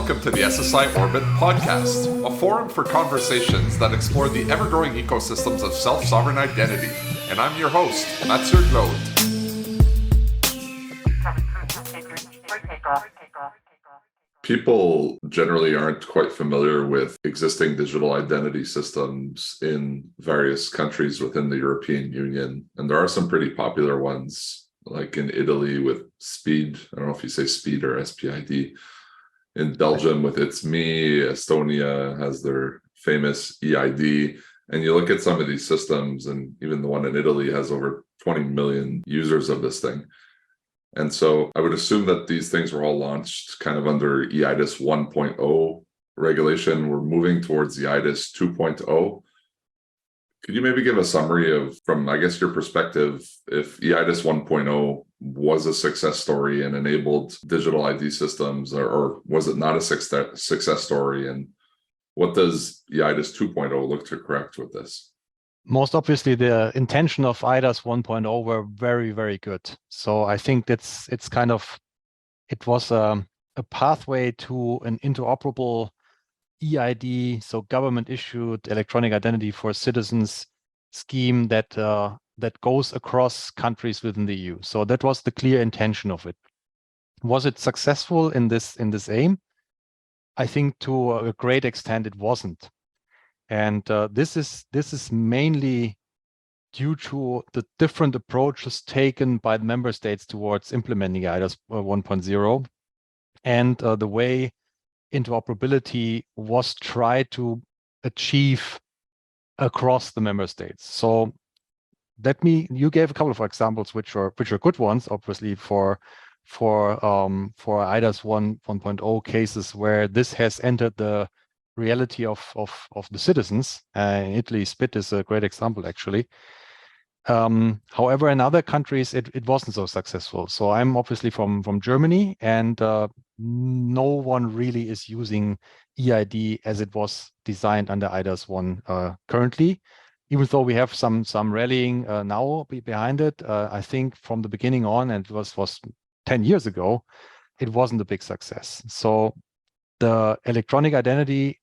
welcome to the SSI Orbit podcast, a forum for conversations that explore the ever-growing ecosystems of self-sovereign identity. And I'm your host, Mathieu. People generally aren't quite familiar with existing digital identity systems in various countries within the European Union. And there are some pretty popular ones, like in Italy with SPID. I don't know if you say SPID or SPID. In Belgium with It's Me. Estonia has their famous EID. And you look at some of these systems, and even the one in Italy has over 20 million users of this thing. And so I would assume that these things were all launched kind of under eIDAS 1.0 regulation. We're moving towards the eIDAS 2.0. Could you maybe give a summary of, from, I guess, your perspective, if eIDAS 1.0 was a success story and enabled digital ID systems, or was it not a success story? And what does eIDAS 2.0 look to correct with this? Most obviously, the intention of eIDAS 1.0 were very, very good. So I think it was a pathway to an interoperable EID, so government issued electronic identity for citizens scheme that goes across countries within the EU. So that was the clear intention of it. Was it successful in this aim? I think to a great extent it wasn't. And this is mainly due to the different approaches taken by the member states towards implementing eIDAS 1.0 and the way interoperability was tried to achieve across the member states. So you gave a couple of examples which are good ones, obviously for eIDAS 1.0 cases where this has entered the reality of the citizens. In Italy, SPID is a great example, actually. However, in other countries, it wasn't so successful. So I'm obviously from Germany, and no one really is using EID as it was designed under eIDAS 1 currently. Even though we have some rallying now behind it, I think from the beginning on, and it was 10 years ago, it wasn't a big success. So the electronic identity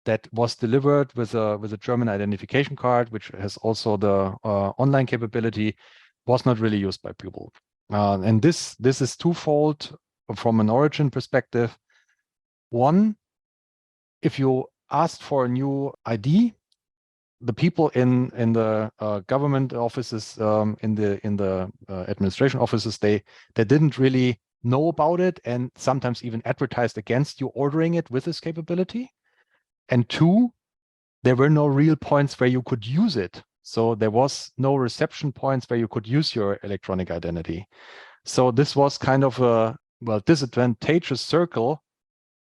that was delivered with a German identification card, which has also the online capability, was not really used by people. And this is twofold from an origin perspective. One, if you asked for a new ID, the people in the government offices, in the administration offices, they didn't really know about it, and sometimes even advertised against you ordering it with this capability. And two, there were no real points where you could use it. So there was no reception points where you could use your electronic identity. So this was kind of a disadvantageous circle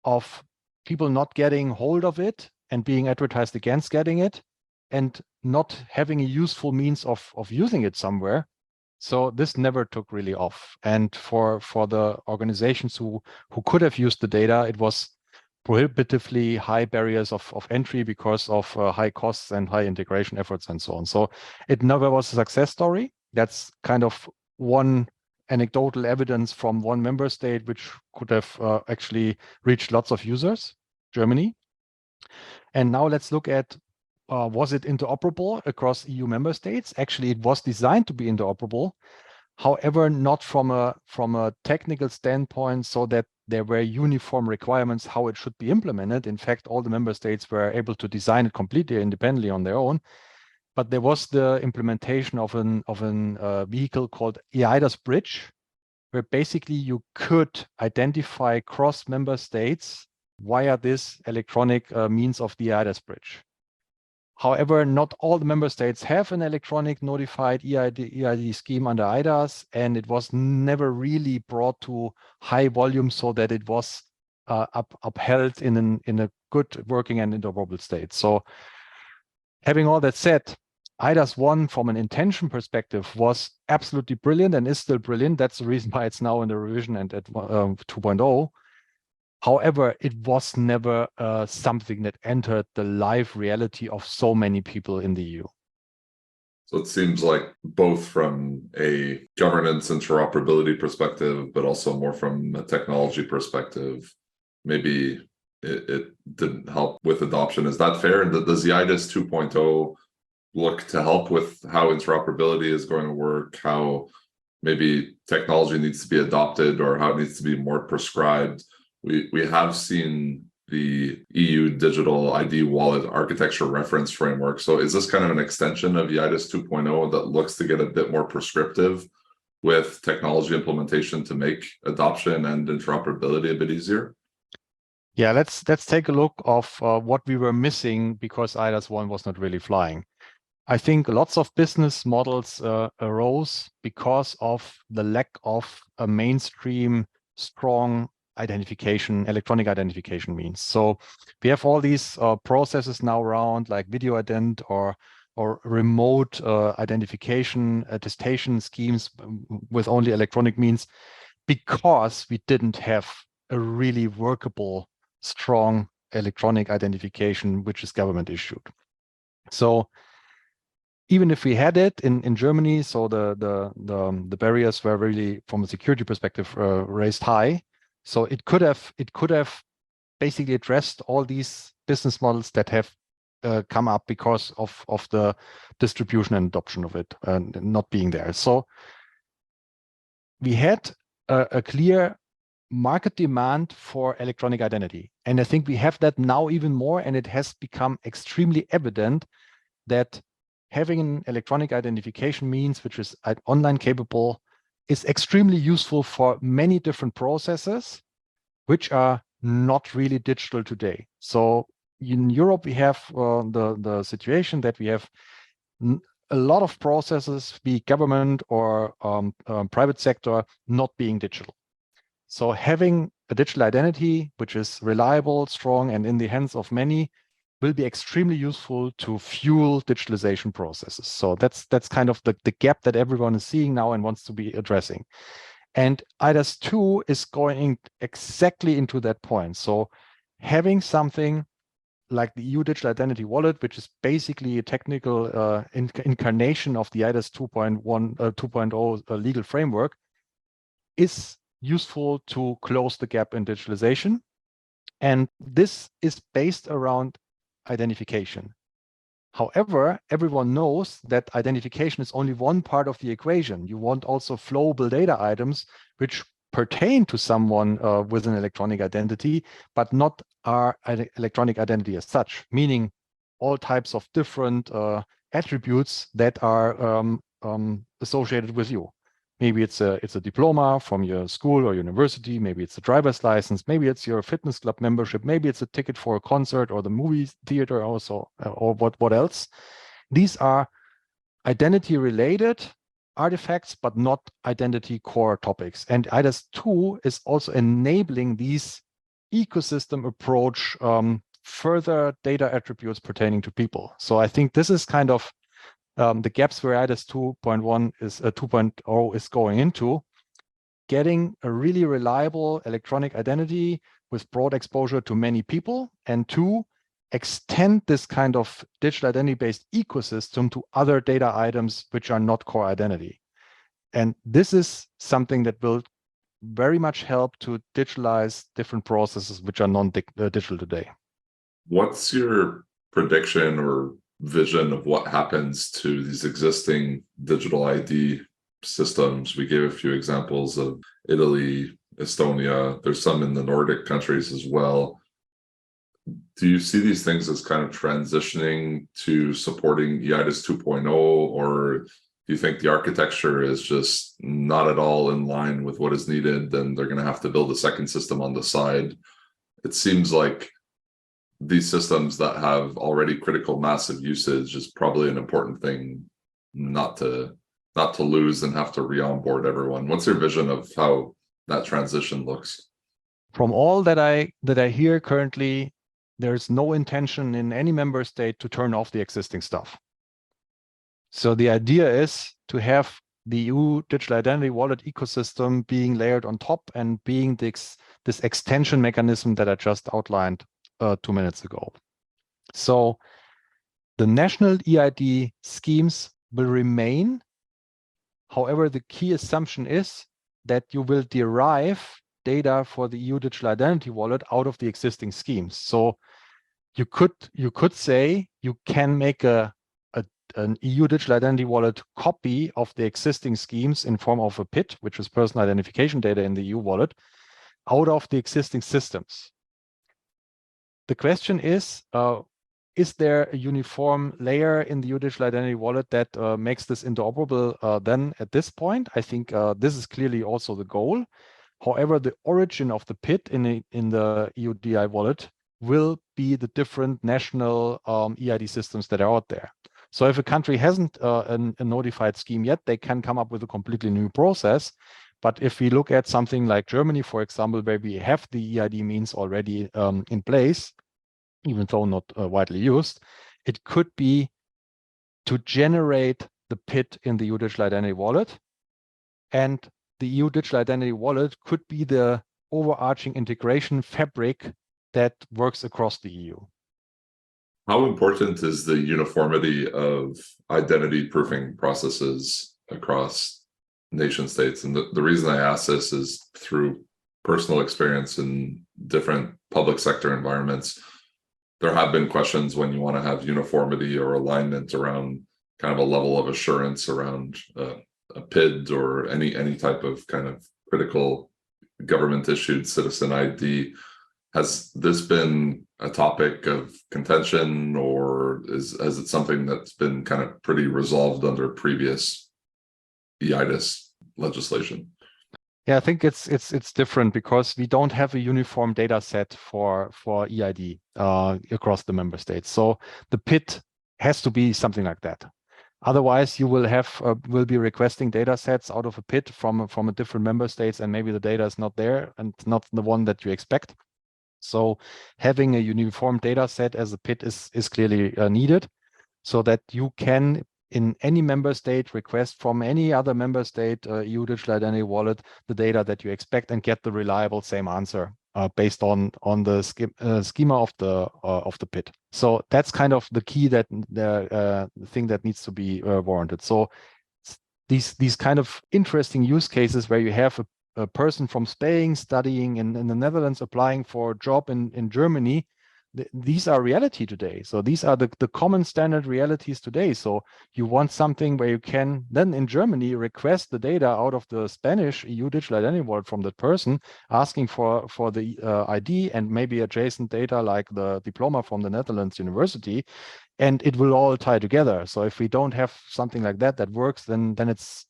of people not getting hold of it and being advertised against getting it, and not having a useful means of using it somewhere. So this never took really off. And for the organizations who could have used the data, it was prohibitively high barriers of entry because of high costs and high integration efforts and so on. So it never was a success story. That's kind of one anecdotal evidence from one member state, which could have actually reached lots of users, Germany. And now let's look at, was it interoperable across EU member states? Actually, it was designed to be interoperable. However, not from a technical standpoint, so that there were uniform requirements how it should be implemented. In fact, all the member states were able to design it completely independently on their own. But there was the implementation of an vehicle called eIDAS Bridge, where basically you could identify cross member states via this electronic means of the eIDAS Bridge. However, not all the member states have an electronic notified EID scheme under eIDAS, and it was never really brought to high volume so that it was upheld in a good working and interoperable state. So having all that said, eIDAS 1 from an intention perspective was absolutely brilliant and is still brilliant. That's the reason why it's now in the revision and at 2.0. However, it was never something that entered the live reality of so many people in the EU. So it seems like both from a governance interoperability perspective, but also more from a technology perspective, maybe it didn't help with adoption. Is that fair? And does the IDAS 2.0 look to help with how interoperability is going to work, how maybe technology needs to be adopted, or how it needs to be more prescribed? We have seen the EU digital ID wallet architecture reference framework. So is this kind of an extension of the IDAS 2.0 that looks to get a bit more prescriptive with technology implementation to make adoption and interoperability a bit easier? Yeah, let's take a look of what we were missing because IDAS 1 was not really flying. I think lots of business models arose because of the lack of a mainstream strong identification, electronic identification means. So we have all these processes now around like video ident or remote identification attestation schemes with only electronic means, because we didn't have a really workable, strong electronic identification which is government issued. So even if we had it in Germany, so the barriers were really, from a security perspective, raised high. So it could have basically addressed all these business models that have come up because of the distribution and adoption of it not being there. So we had a clear market demand for electronic identity, and I think we have that now even more. And it has become extremely evident that having an electronic identification means which is online capable is extremely useful for many different processes which are not really digital today. So in Europe, we have the situation that we have a lot of processes, be it government or private sector, not being digital. So having a digital identity which is reliable, strong, and in the hands of many will be extremely useful to fuel digitalization processes. So that's kind of the gap that everyone is seeing now and wants to be addressing. And IDAS 2 is going exactly into that point. So having something like the EU Digital Identity Wallet, which is basically a technical incarnation of the IDAS 2.0 legal framework, is useful to close the gap in digitalization. And this is based around identification. However, everyone knows that identification is only one part of the equation. You want also flowable data items which pertain to someone with an electronic identity, but not our electronic identity as such, meaning all types of different attributes that are associated with you. Maybe it's a diploma from your school or university. Maybe it's a driver's license. Maybe it's your fitness club membership. Maybe it's a ticket for a concert or the movie theater also, or what else. These are identity-related artifacts, but not identity core topics. And IDAS 2 is also enabling these ecosystem approach further data attributes pertaining to people. So I think this is kind of the gaps where IDAS 2.1 is 2.0 is going into, getting a really reliable electronic identity with broad exposure to many people, and two, extend this kind of digital identity-based ecosystem to other data items which are not core identity. And this is something that will very much help to digitalize different processes which are non-digital today. What's your prediction or vision of what happens to these existing digital ID systems? We gave a few examples of Italy, Estonia. There's some in the Nordic countries as well. Do you see these things as kind of transitioning to supporting eIDAS 2.0, or do you think the architecture is just not at all in line with what is needed, and they're going to have to build a second system on the side? It seems like these systems that have already critical mass of usage is probably an important thing not to lose and have to re-onboard everyone. What's your vision of how that transition looks? From all that I hear currently, there's no intention in any member state to turn off the existing stuff. So the idea is to have the EU Digital Identity Wallet ecosystem being layered on top and being this extension mechanism that I just outlined 2 minutes ago. So the national eID schemes will remain. However, the key assumption is that you will derive data for the EU digital identity wallet out of the existing schemes. So you could say you can make an EU digital identity wallet copy of the existing schemes in form of a PID, which is personal identification data in the EU wallet, out of the existing systems. The question is there a uniform layer in the EU digital identity wallet that makes this interoperable then at this point? I think this is clearly also the goal. However, the origin of the PID in the EU DI wallet will be the different national EID systems that are out there. So if a country hasn't a notified scheme yet, they can come up with a completely new process. But if we look at something like Germany, for example, where we have the EID means already in place, even though not widely used, it could be to generate the PID in the EU digital identity wallet. And the EU digital identity wallet could be the overarching integration fabric that works across the EU. How important is the uniformity of identity proofing processes across nation states? And the reason I ask this is through personal experience in different public sector environments. There have been questions when you want to have uniformity or alignment around kind of a level of assurance around a PID or any type of kind of critical government issued citizen ID. Has this been a topic of contention, or is it something that's been kind of pretty resolved under previous eIDAS legislation? Yeah, I think it's different because we don't have a uniform data set for EID across the member states. So the PID has to be something like that. Otherwise, you will be requesting data sets out of a PID from a different member states, and maybe the data is not there and not the one that you expect. So having a uniform data set as a PID is clearly needed, so that you can, in any member state, request from any other member state EU digital identity wallet the data that you expect and get the reliable same answer based on the schema of the PID. So that's kind of the key, that the thing that needs to be warranted. So these kind of interesting use cases where you have a person from Spain studying in the Netherlands applying for a job in Germany, these are reality today. So these are the common standard realities today. So you want something where you can then in Germany request the data out of the Spanish EU digital identity wallet from that person, asking for the ID and maybe adjacent data like the diploma from the Netherlands university, and it will all tie together. So if we don't have something like that works, then it's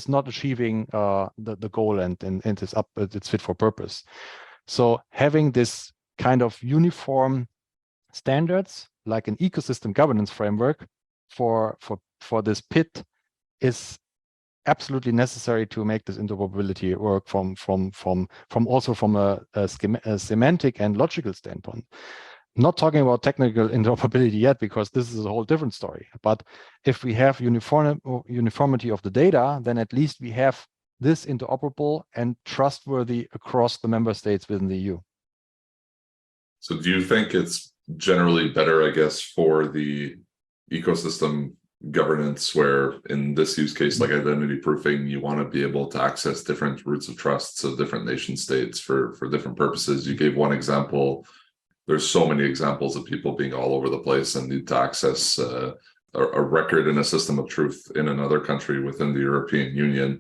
not achieving the goal and it's fit for purpose. So having this kind of uniform standards like an ecosystem governance framework for this PID is absolutely necessary to make this interoperability work from a semantic and logical standpoint. Not talking about technical interoperability yet, because this is a whole different story. But if we have uniformity of the data, then at least we have this interoperable and trustworthy across the member states within the EU. So do you think it's generally better, I guess, for the ecosystem governance, where in this use case, like identity proofing, you want to be able to access different roots of trusts of different nation states for different purposes? You gave one example. There's so many examples of people being all over the place and need to access a record in a system of truth in another country within the European Union.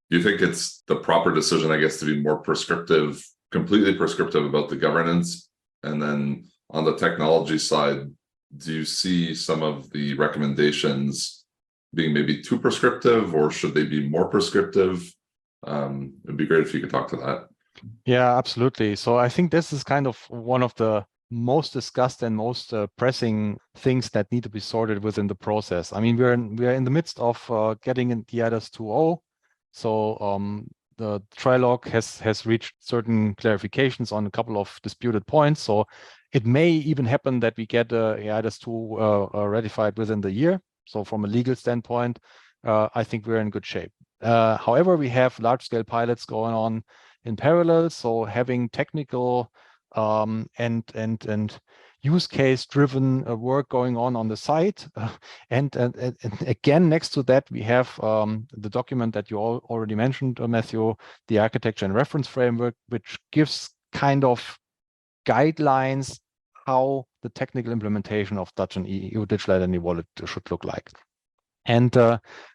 Do you think it's the proper decision, I guess, to be more prescriptive, completely prescriptive about the governance? And then on the technology side, do you see some of the recommendations being maybe too prescriptive, or should they be more prescriptive? It'd be great if you could talk to that. Yeah, absolutely. So I think this is kind of one of the most discussed and most pressing things that need to be sorted within the process. I mean, we're in the midst of getting in the IDAS 2.0. So the trilogue has reached certain clarifications on a couple of disputed points. So it may even happen that we get IDAS 2 ratified within the year. So from a legal standpoint, I think we're in good shape. However, we have large-scale pilots going on in parallel. So having technical and use case driven work going on the site. And again, next to that, we have the document that you already mentioned, Matthew, the architecture and reference framework, which gives kind of guidelines how the technical implementation of such an EU digital identity wallet should look like. And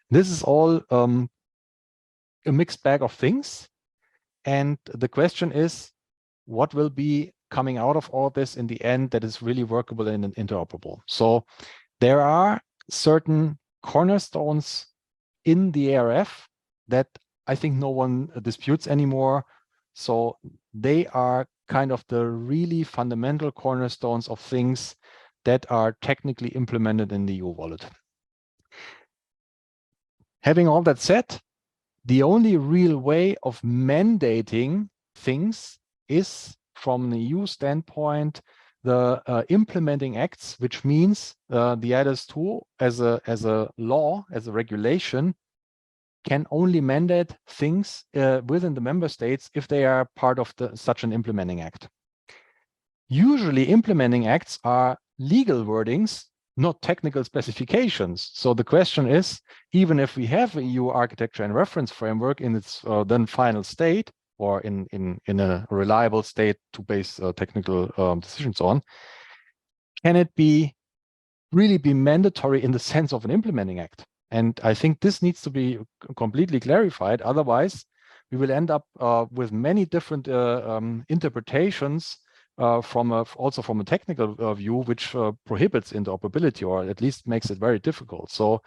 this is all a mixed bag of things. And the question is, what will be coming out of all this in the end that is really workable and interoperable? So there are certain cornerstones in the ARF that I think no one disputes anymore. So they are kind of the really fundamental cornerstones of things that are technically implemented in the EU wallet. Having all that said, the only real way of mandating things is, from the EU standpoint, the implementing acts, which means the elDAS 2 as a law, as a regulation, can only mandate things within the member states if they are part of such an implementing act. Usually implementing acts are legal wordings, not technical specifications. So the question is, even if we have a EU architecture and reference framework in its then final state, or in a reliable state to base technical decisions on, can it really be mandatory in the sense of an implementing act? And I think this needs to be completely clarified. Otherwise, we will end up with many different interpretations also from a technical view, which prohibits interoperability, or at least makes it very difficult. So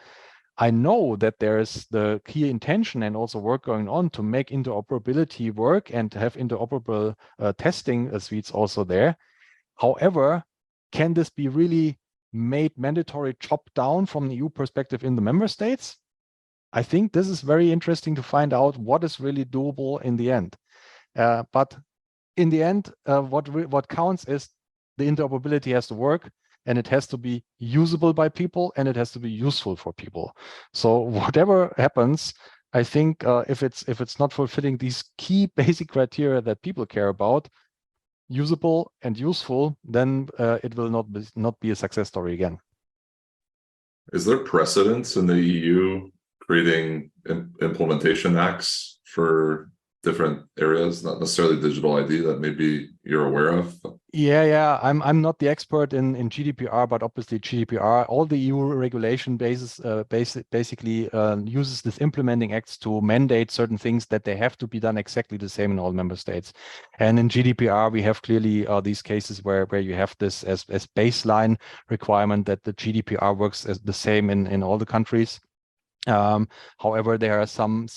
I know that there is the key intention and also work going on to make interoperability work and have interoperable testing suites also there. However, can this be really made mandatory top down from the EU perspective in the member states? I think this is very interesting to find out what is really doable in the end. But in the end, what counts is the interoperability has to work, and it has to be usable by people, and it has to be useful for people. So whatever happens, I think if it's not fulfilling these key basic criteria that people care about, usable and useful, then it will not be a success story again. Is there precedence in the EU creating implementation acts for different areas, not necessarily digital ID, that maybe you're aware of? Yeah. I'm not the expert in GDPR, but obviously GDPR, all the EU regulation basis basically uses this implementing acts to mandate certain things that they have to be done exactly the same in all member states. And in GDPR, we have clearly these cases where you have this as baseline requirement that the GDPR works as the same in all the countries. However, there are some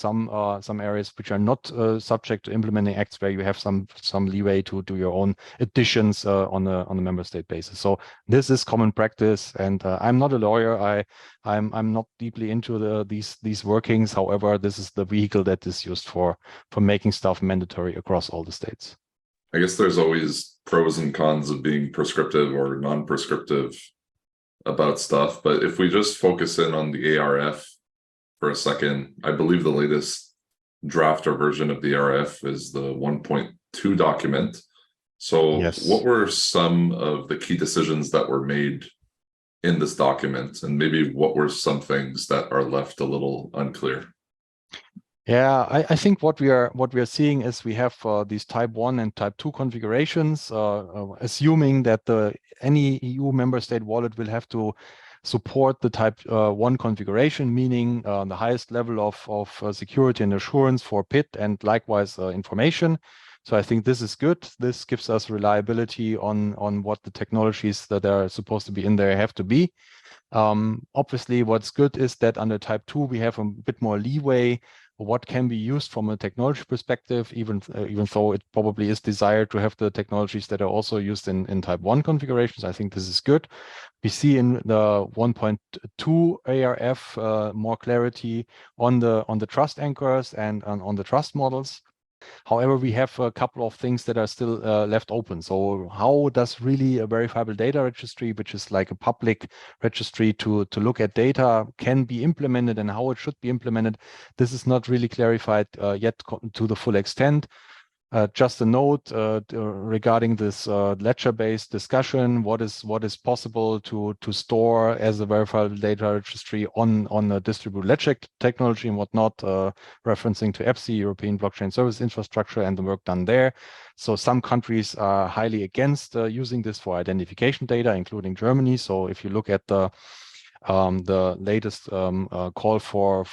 areas which are not subject to implementing acts, where you have some leeway to do your own additions on a member state basis. So this is common practice, and I'm not a lawyer. I'm not deeply into these workings. However, this is the vehicle that is used for making stuff mandatory across all the states. I guess there's always pros and cons of being prescriptive or non-prescriptive about stuff, but if we just focus in on the ARF for a second, I believe the latest draft or version of the ARF is the 1.2 document. So yes. What were some of the key decisions that were made in this document, and maybe what were some things that are left a little unclear? Yeah, I think what we are seeing is we have these type 1 and type 2 configurations, assuming that any EU member state wallet will have to support the type 1 configuration, meaning the highest level of security and assurance for PID and likewise information. So I think this is good. This gives us reliability on what the technologies that are supposed to be in there have to be. Obviously, what's good is that under type 2, we have a bit more leeway what can be used from a technology perspective, even though it probably is desired to have the technologies that are also used in type 1 configurations. I think this is good. We see in the 1.2 ARF more clarity on the trust anchors and on the trust models. However, we have a couple of things that are still left open. So how does really a verifiable data registry, which is like a public registry to look at data, can be implemented and how it should be implemented? This is not really clarified yet to the full extent. Just a note regarding this ledger-based discussion. What is possible to store as a verifiable data registry on a distributed ledger technology and whatnot, referencing to EBSI, European Blockchain Service Infrastructure, and the work done there. So some countries are highly against using this for identification data, including Germany. So if you look at the latest call for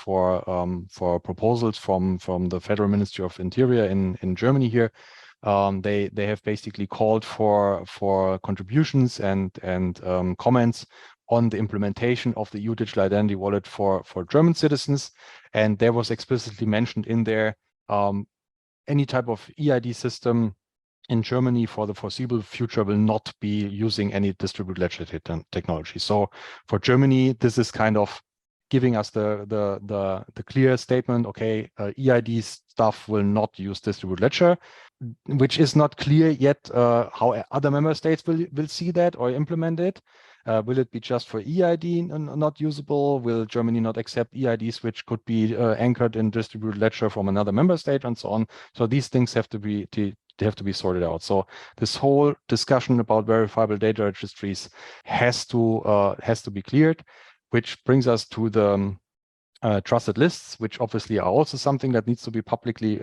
proposals from the Federal Ministry of Interior in Germany here, they have basically called for contributions and comments on the implementation of the EU Digital Identity Wallet for German citizens, and there was explicitly mentioned in there any type of eID system in Germany for the foreseeable future will not be using any distributed ledger technology. So for Germany, this is kind of giving us the clear statement, okay, eID stuff will not use distributed ledger, which is not clear yet how other member states will see that or implement it. Will it be just for eID not usable? Will Germany not accept eIDs which could be anchored in distributed ledger from another member state and so on? So these things have to be sorted out. So this whole discussion about verifiable data registries has to be cleared, which brings us to the trusted lists, which obviously are also something that needs to be publicly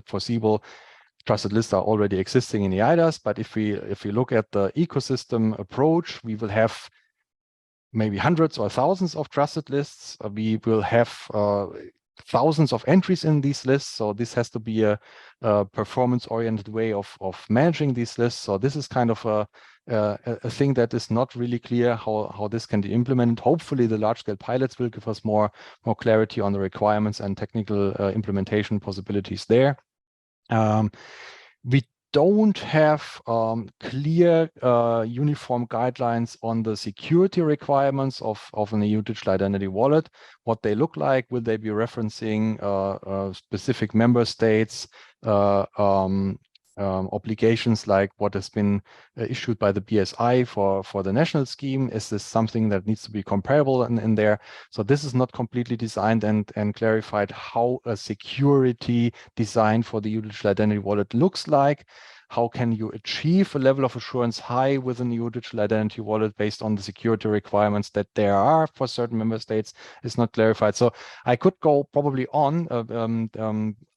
foreseeable. Trusted lists are already existing in the elDAS, but if we look at the ecosystem approach, we will have maybe hundreds or thousands of trusted lists. We will have thousands of entries in these lists. So this has to be a performance-oriented way of managing these lists. So this is kind of a thing that is not really clear how this can be implemented. Hopefully the large-scale pilots will give us more clarity on the requirements and technical implementation possibilities there. We don't have clear uniform guidelines on the security requirements of an EU digital identity wallet, what they look like. Will they be referencing specific member states, obligations like what has been issued by the BSI for the national scheme? Is this something that needs to be comparable in there? So this is not completely designed and clarified how a security design for the EU digital identity wallet looks like. How can you achieve a level of assurance high with an EU digital identity wallet based on the security requirements that there are for certain member states is not clarified. So I could go probably on.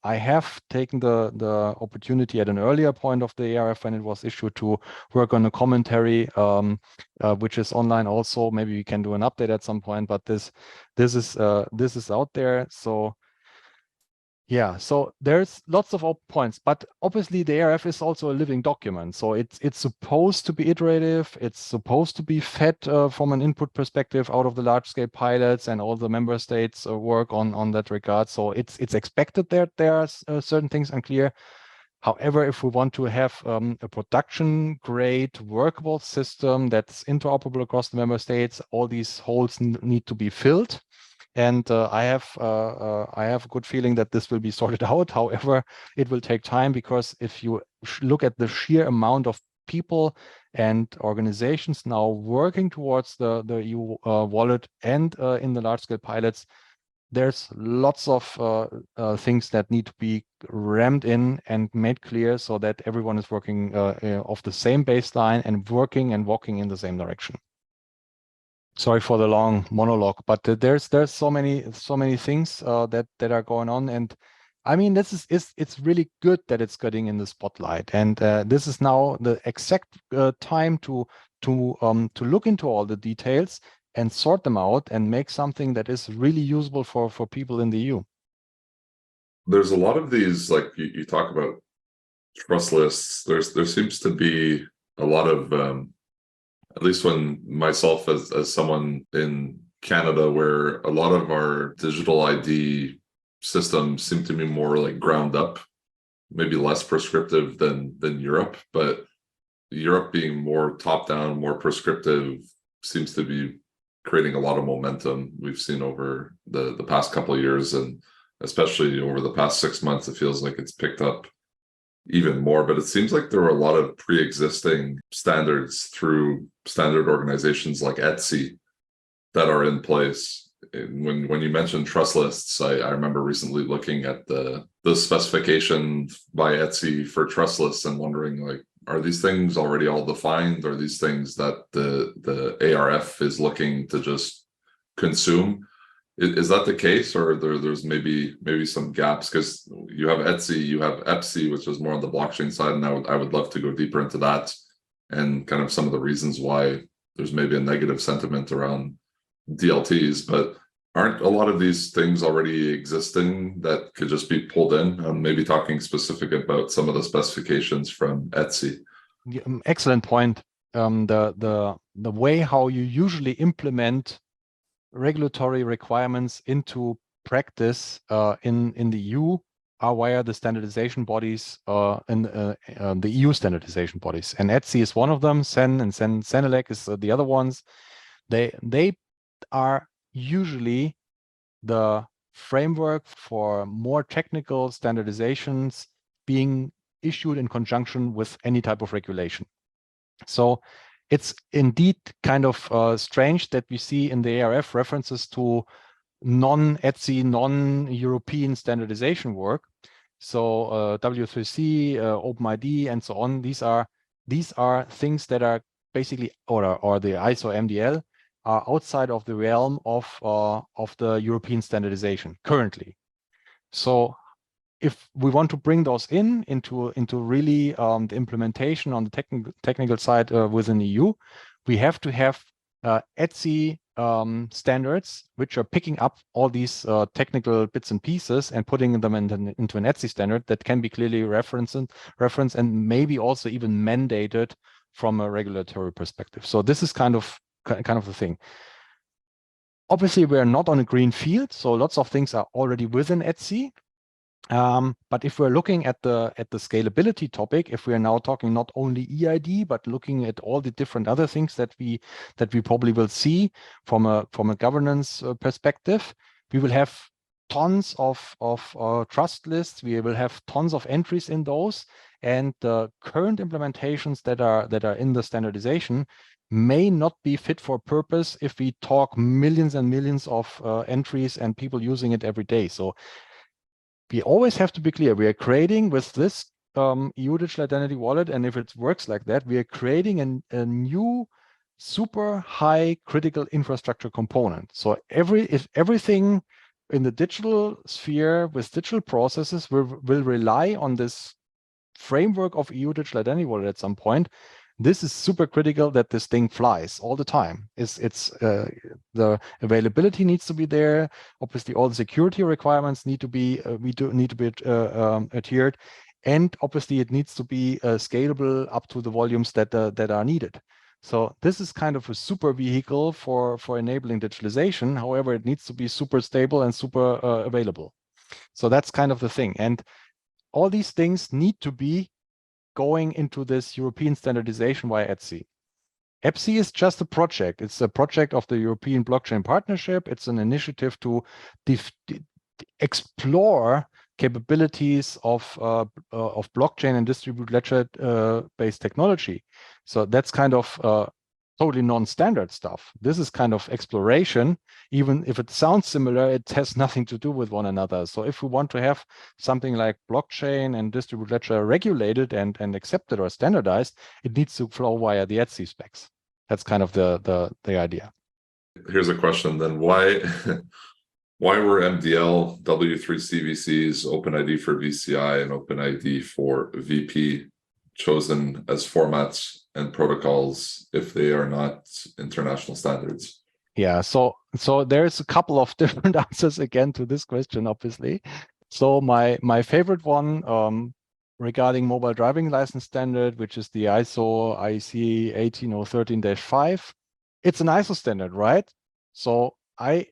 I have taken the opportunity at an earlier point of the ARF when it was issued to work on a commentary, which is online also. Maybe we can do an update at some point, but this is out there. So yeah, so there's lots of open points, but obviously the ARF is also a living document. So it's supposed to be iterative. It's supposed to be fed from an input perspective out of the large-scale pilots and all the member states work on that regard. So it's expected that there are certain things unclear. However, if we want to have a production-grade workable system that's interoperable across the member states, all these holes need to be filled. And I have a good feeling that this will be sorted out. However, it will take time, because if you look at the sheer amount of people and organizations now working towards the EU wallet and in the large-scale pilots, there's lots of things that need to be rammed in and made clear so that everyone is working off the same baseline and working and walking in the same direction. Sorry for the long monologue, but there's so many things that are going on, and I mean it's really good that it's getting in the spotlight, and this is now the exact time to look into all the details and sort them out and make something that is really usable for people in the EU. There's a lot of these, like you talk about trust lists. There seems to be a lot of at least when myself as someone in Canada, where a lot of our digital ID systems seem to be more like ground up, maybe less prescriptive than Europe, but Europe being more top down, more prescriptive seems to be creating a lot of momentum we've seen over the past couple of years, and especially over the past 6 months, it feels like it's picked up even more. But it seems like there are a lot of pre-existing standards through standard organizations like ETSI that are in place when you mentioned trust lists, I remember recently looking at the specification by Etsy for trust lists and wondering, like, are these things already all defined? Are these things that the ARF is looking to just consume? Is that the case, or there's maybe some gaps? Because you have Etsy, you have EPSI, which is more on the blockchain side, and I would love to go deeper into that and kind of some of the reasons why there's maybe a negative sentiment around DLTs. But aren't a lot of these things already existing that could just be pulled in? Maybe talking specific about some of the specifications from Etsy. Yeah, excellent point. The way how you usually implement regulatory requirements into practice in the EU are via the standardization bodies in the EU standardization bodies, and Etsy is one of them. CEN and CENELEC is the other ones. They are usually the framework for more technical standardizations being issued in conjunction with any type of regulation. So it's indeed kind of strange that we see in the ARF references to non-Etsy, non-European standardization work. So W3C, OpenID, and so on. These are things that are basically, or the ISO MDL, are outside of the realm of the European standardization currently. So if we want to bring those into really the implementation on the technical side within the EU, we have to have Etsy standards, which are picking up all these technical bits and pieces and putting them into an Etsy standard that can be clearly referenced and maybe also even mandated from a regulatory perspective. So this is kind of the thing. Obviously, we are not on a green field, so lots of things are already within Etsy. But if we're looking at the scalability topic, if we are now talking not only EID but looking at all the different other things that we probably will see from a governance perspective, we will have tons of trust lists. We will have tons of entries in those, and the current implementations that are in the standardization may not be fit for purpose if we talk millions and millions of entries and people using it every day. So we always have to be clear. We are creating with this EU Digital Identity Wallet, and if it works like that, we are creating a new super high critical infrastructure component. So if everything in the digital sphere with digital processes will rely on this framework of EU Digital Identity Wallet at some point, this is super critical that this thing flies all the time. It's the availability needs to be there. Obviously, all the security requirements need to be adhered, and obviously it needs to be scalable up to the volumes that are needed. So this is kind of a super vehicle for enabling digitalization. However, it needs to be super stable and super available. So that's kind of the thing, and all these things need to be going into this European standardization via Etsy. EPSI is just a project. It's a project of the European Blockchain Partnership. It's an initiative to explore capabilities of blockchain and distributed ledger based technology. So that's kind of totally non-standard stuff. This is kind of exploration. Even if it sounds similar, it has nothing to do with one another. So if we want to have something like blockchain and distributed ledger regulated and accepted or standardized, it needs to flow via the Etsy specs. That's kind of the idea. Here's a question then. Why were MDL, W3C VCs, OpenID for VCI, and OpenID for VP chosen as formats and protocols if they are not international standards? Yeah, so there's a couple of different answers again to this question, obviously. So my favorite one regarding mobile driving license standard, which is the ISO IEC 18013-5, it's an ISO standard, right? So I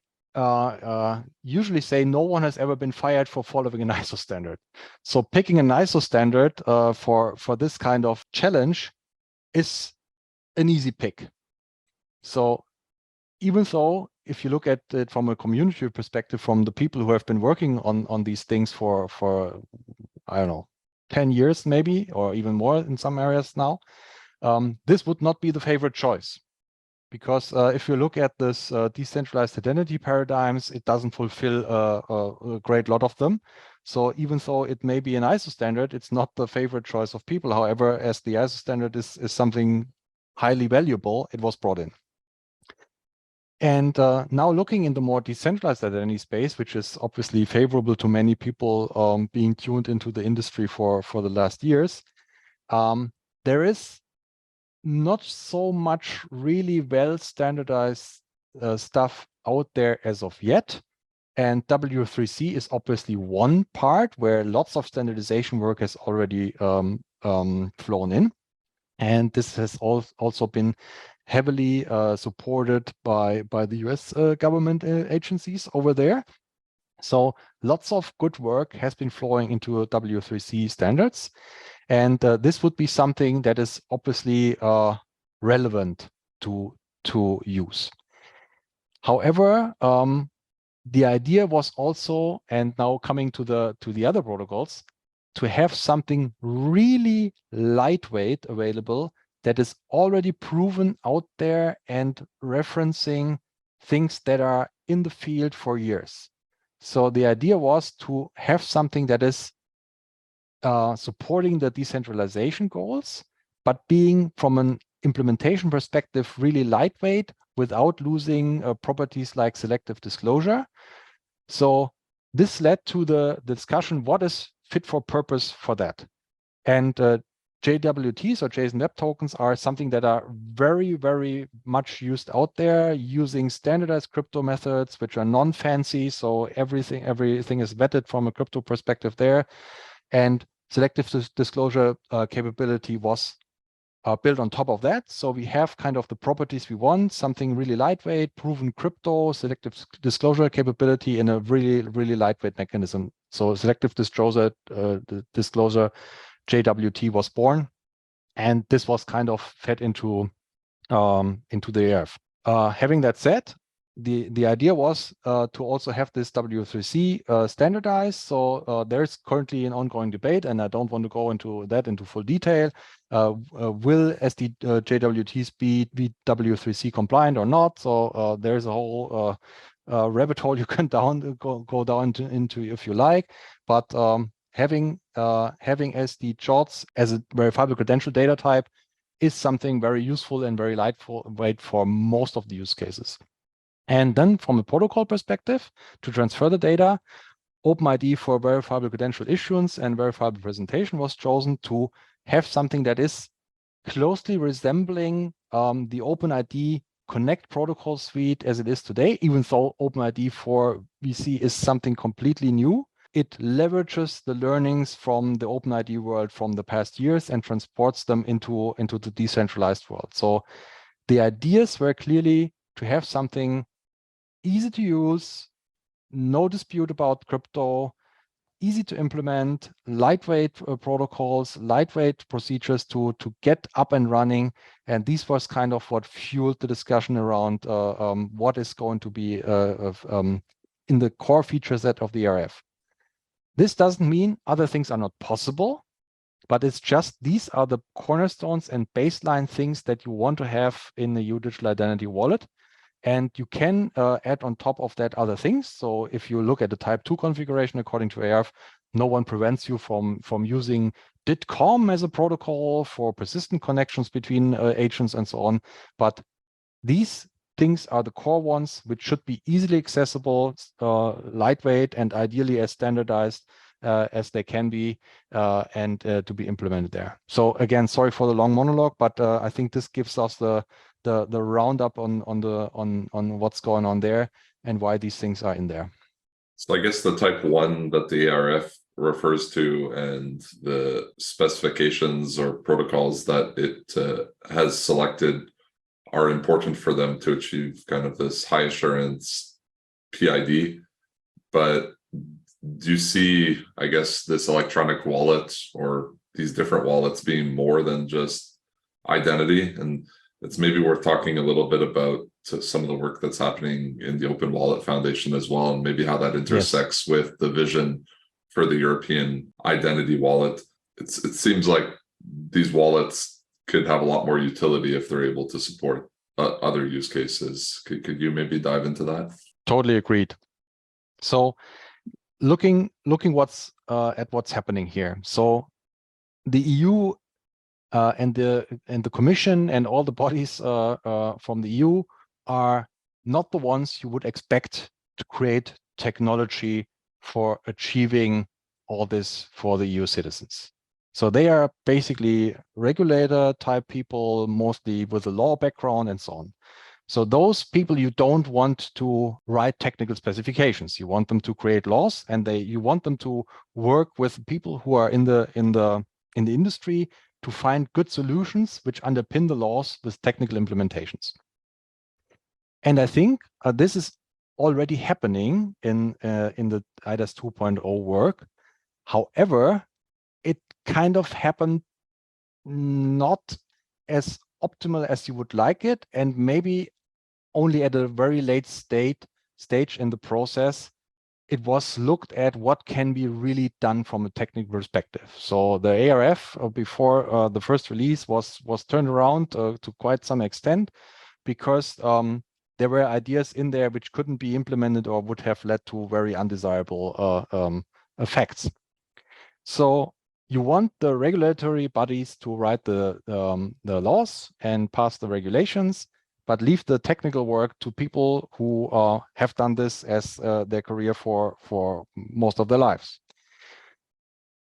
usually say no one has ever been fired for following an ISO standard. So picking an ISO standard for this kind of challenge is an easy pick. So even though if you look at it from a community perspective, from the people who have been working on these things for I don't know, 10 years maybe, or even more in some areas now, this would not be the favorite choice. because if you look at this decentralized identity paradigms, it doesn't fulfill a great lot of them. So even though it may be an ISO standard, it's not the favorite choice of people. However, as the ISO standard is something highly valuable, it was brought in. And now looking in the more decentralized identity space, which is obviously favorable to many people being tuned into the industry for the last years, there is not so much really well standardized stuff out there as of yet. And W3C is obviously one part where lots of standardization work has already flown in. And this has also been heavily supported by the US government agencies over there. So lots of good work has been flowing into W3C standards. And this would be something that is obviously relevant to use. However, the idea was also, and now coming to the other protocols, to have something really lightweight available that is already proven out there and referencing things that are in the field for years. So the idea was to have something that is supporting the decentralization goals, but being from an implementation perspective really lightweight without losing properties like selective disclosure. So this led to the discussion, what is fit for purpose for that? And JWTs or JSON Web Tokens are something that are very, very much used out there using standardized crypto methods, which are non-fancy. So everything is vetted from a crypto perspective there. And selective disclosure capability was built on top of that. So we have kind of the properties we want, something really lightweight, proven crypto, selective disclosure capability in a really, really lightweight mechanism. So selective disclosure, JWT was born, and this was kind of fed into the ARF. Having that said, the idea was to also have this W3C standardized. So there's currently an ongoing debate, and I don't want to go into full detail. Will JWTs be W3C compliant or not? So there's a whole rabbit hole you can go down into if you like. But having SD JWTs as a verifiable credential data type is something very useful and very lightweight for most of the use cases. And then from a protocol perspective, to transfer the data, OpenID for verifiable credential issuance and verifiable presentation was chosen to have something that is closely resembling the OpenID Connect protocol suite as it is today, even though OpenID for VC is something completely new. It leverages the learnings from the OpenID world from the past years and transports them into the decentralized world. So the ideas were clearly to have something easy to use, no dispute about crypto, easy to implement, lightweight protocols, lightweight procedures to get up and running. And this was kind of what fueled the discussion around what is going to be in the core feature set of the ARF. This doesn't mean other things are not possible, but it's just these are the cornerstones and baseline things that you want to have in the digital identity wallet. And you can add on top of that other things. So if you look at the type 2 configuration according to ARF, no one prevents you from using DITCOM as a protocol for persistent connections between agents and so on. But these things are the core ones, which should be easily accessible, lightweight, and ideally as standardized as they can be, and to be implemented there. So again, sorry for the long monologue, but I think this gives us the roundup on what's going on there and why these things are in there. So I guess the type 1 that the ARF refers to and the specifications or protocols that it has selected are important for them to achieve kind of this high assurance PID. But do you see, I guess, this electronic wallet or these different wallets being more than just identity? And it's maybe worth talking a little bit about some of the work that's happening in the Open Wallet Foundation as well, and maybe how that intersects with the vision for the European identity wallet. It seems like these wallets could have a lot more utility if they're able to support other use cases. Could you maybe dive into that? Totally agreed. So looking what's at what's happening here. So the EU and the Commission and all the bodies from the EU are not the ones you would expect to create technology for achieving all this for the EU citizens. So they are basically regulator type people, mostly with a law background and so on. So those people you don't want to write technical specifications. You want them to create laws, and you want them to work with people who are in the industry to find good solutions which underpin the laws with technical implementations. And I think this is already happening in the eIDAS 2.0 work. However, it kind of happened not as optimal as you would like it, and maybe only at a very late stage in the process it was looked at what can be really done from a technical perspective. So the ARF before the first release was turned around to quite some extent, because there were ideas in there which couldn't be implemented or would have led to very undesirable effects. So you want the regulatory bodies to write the laws and pass the regulations, but leave the technical work to people who have done this as their career for most of their lives.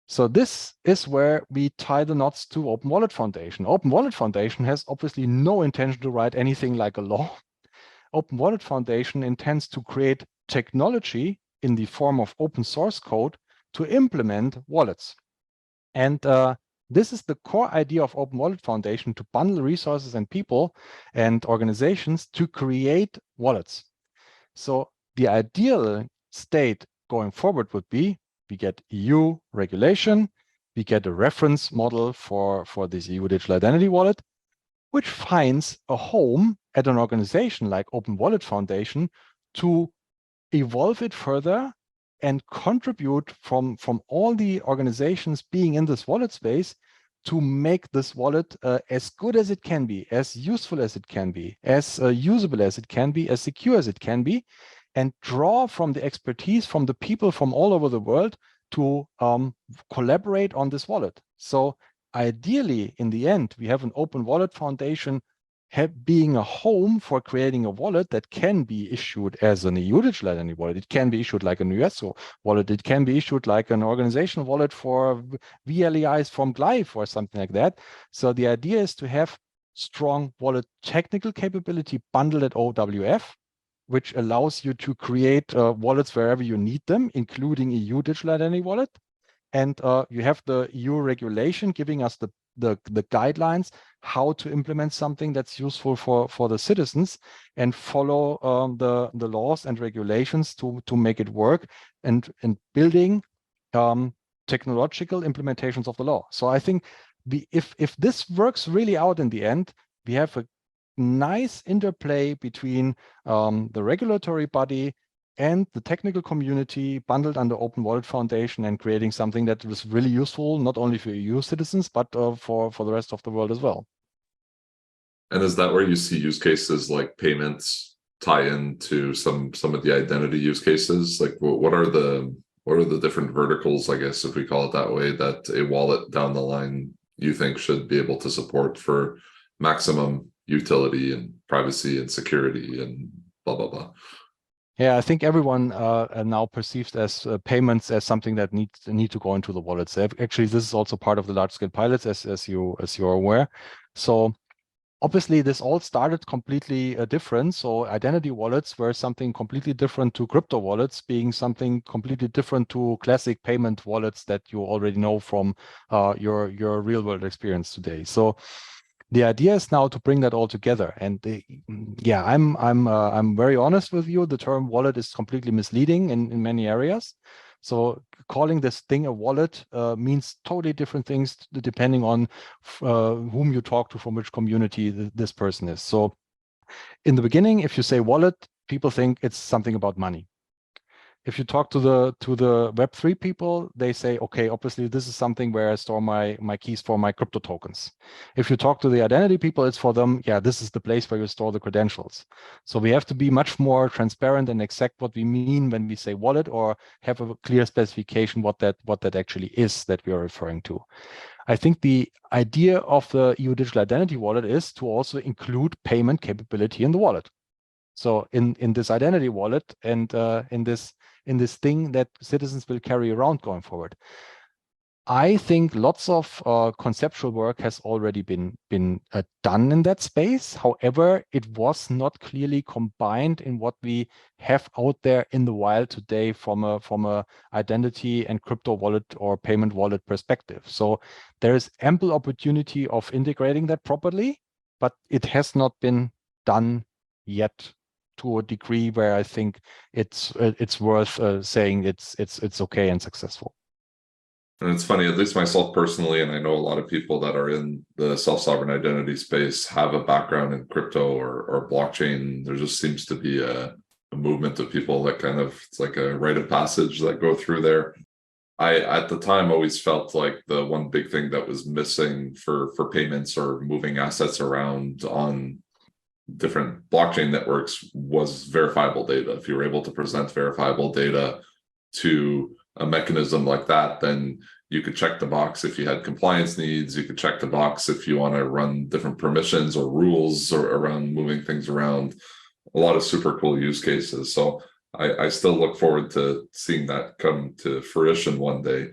So this is where we tie the knots to Open Wallet Foundation. Open Wallet Foundation has obviously no intention to write anything like a law. Open Wallet Foundation intends to create technology in the form of open source code to implement wallets. And this is the core idea of Open Wallet Foundation, to bundle resources and people and organizations to create wallets. So the ideal state going forward would be, we get EU regulation, we get a reference model for this EU digital identity wallet, which finds a home at an organization like Open Wallet Foundation to evolve it further and contribute from all the organizations being in this wallet space to make this wallet as good as it can be, as useful as it can be, as usable as it can be, as secure as it can be, and draw from the expertise from the people from all over the world to collaborate on this wallet. So ideally, in the end, we have an Open Wallet Foundation being a home for creating a wallet that can be issued as an EU digital identity wallet. It can be issued like an US wallet. It can be issued like an organizational wallet for VLEIs from Glyph or something like that. So the idea is to have strong wallet technical capability bundled at OWF, which allows you to create wallets wherever you need them, including EU digital identity wallet. And you have the EU regulation giving us the guidelines how to implement something that's useful for the citizens, and follow the laws and regulations to make it work, and building technological implementations of the law. So I think if this works really out in the end, we have a nice interplay between the regulatory body and the technical community bundled under Open Wallet Foundation, and creating something that was really useful, not only for EU citizens, but for the rest of the world as well. And is that where you see use cases like payments tie into some of the identity use cases? Like what are the different verticals, I guess, if we call it that way, that a wallet down the line you think should be able to support for maximum utility and privacy and security and blah, blah, blah? Yeah, I think everyone now perceives as payments as something that need to go into the wallets. Actually, this is also part of the large scale pilots, as you're aware. So obviously, this all started completely different. So identity wallets were something completely different to crypto wallets, being something completely different to classic payment wallets that you already know from your real world experience today. So the idea is now to bring that all together. And yeah, I'm very honest with you. The term wallet is completely misleading in many areas. So calling this thing a wallet means totally different things depending on whom you talk to, from which community this person is. So in the beginning, if you say wallet, people think it's something about money. If you talk to the Web3 people, they say, okay, obviously this is something where I store my keys for my crypto tokens. If you talk to the identity people, it's for them, yeah, this is the place where you store the credentials. So we have to be much more transparent and exact what we mean when we say wallet, or have a clear specification what that actually is that we are referring to. I think the idea of the EU Digital Identity Wallet is to also include payment capability in the wallet. So in this identity wallet and in this thing that citizens will carry around going forward, I think lots of conceptual work has already been done in that space. However, it was not clearly combined in what we have out there in the wild today from a identity and crypto wallet or payment wallet perspective. So there is ample opportunity of integrating that properly, but it has not been done yet to a degree where I think it's worth saying it's okay and successful. And it's funny, at least myself personally, and I know a lot of people that are in the self-sovereign identity space have a background in crypto or blockchain. There just seems to be a movement of people that kind of, it's like a rite of passage that go through there. I, at the time, always felt like the one big thing that was missing for payments or moving assets around on different blockchain networks was verifiable data. If you were able to present verifiable data to a mechanism like that, then you could check the box if you had compliance needs. You could check the box if you want to run different permissions or rules or around moving things around. A lot of super cool use cases. So I still look forward to seeing that come to fruition one day.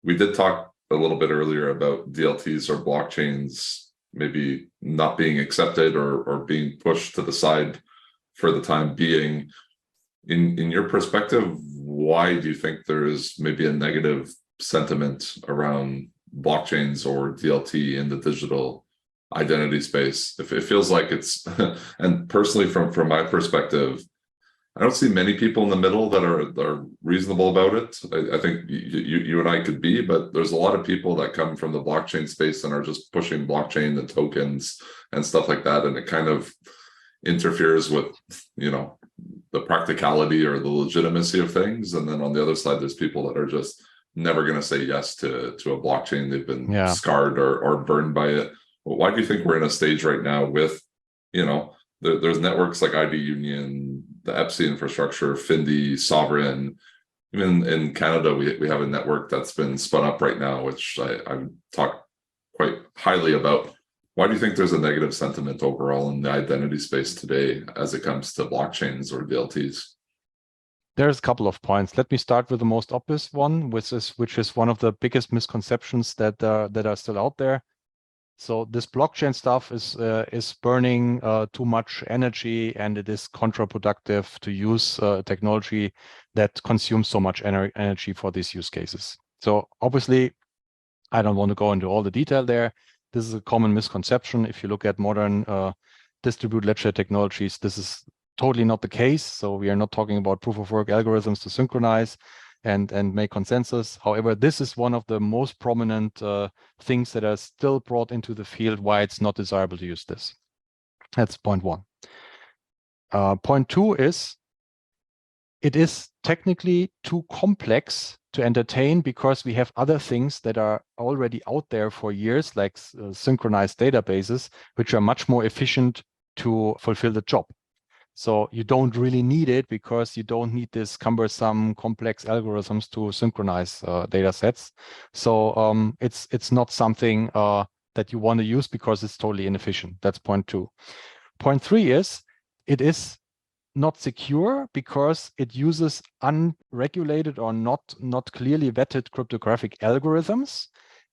We did talk a little bit earlier about DLTs or blockchains maybe not being accepted or being pushed to the side for the time being. In your perspective, why do you think there is maybe a negative sentiment around blockchains or DLT in the digital identity space? If it feels like it's, and personally from my perspective, I don't see many people in the middle that are reasonable about it. I think you and I could be, but there's a lot of people that come from the blockchain space and are just pushing blockchain and tokens and stuff like that, and it kind of interferes with, you know, the practicality or the legitimacy of things. And then on the other side, there's people that are just never going to say yes to a blockchain. They've been scarred or burned by it. Well, why do you think we're in a stage right now with, you know, there's networks like ID Union, the EPSI infrastructure, Findi, Sovrin. Even in Canada, we have a network that's been spun up right now, which I talk quite highly about. Why do you think there's a negative sentiment overall in the identity space today as it comes to blockchains or DLTs? There's a couple of points. Let me start with the most obvious one, which is one of the biggest misconceptions that are still out there. So this blockchain stuff is burning too much energy, and it is counterproductive to use technology that consumes so much energy for these use cases. So obviously, I don't want to go into all the detail there. This is a common misconception. If you look at modern distributed ledger technologies, this is totally not the case. So we are not talking about proof of work algorithms to synchronize and make consensus. However, this is one of the most prominent things that are still brought into the field why it's not desirable to use this. That's point one. Point two is, it is technically too complex to entertain because we have other things that are already out there for years, like synchronized databases, which are much more efficient to fulfill the job. So you don't really need it because you don't need this cumbersome, complex algorithms to synchronize data sets. So it's not something that you want to use because it's totally inefficient. That's point two. Point three is, it is not secure because it uses unregulated or not clearly vetted cryptographic algorithms,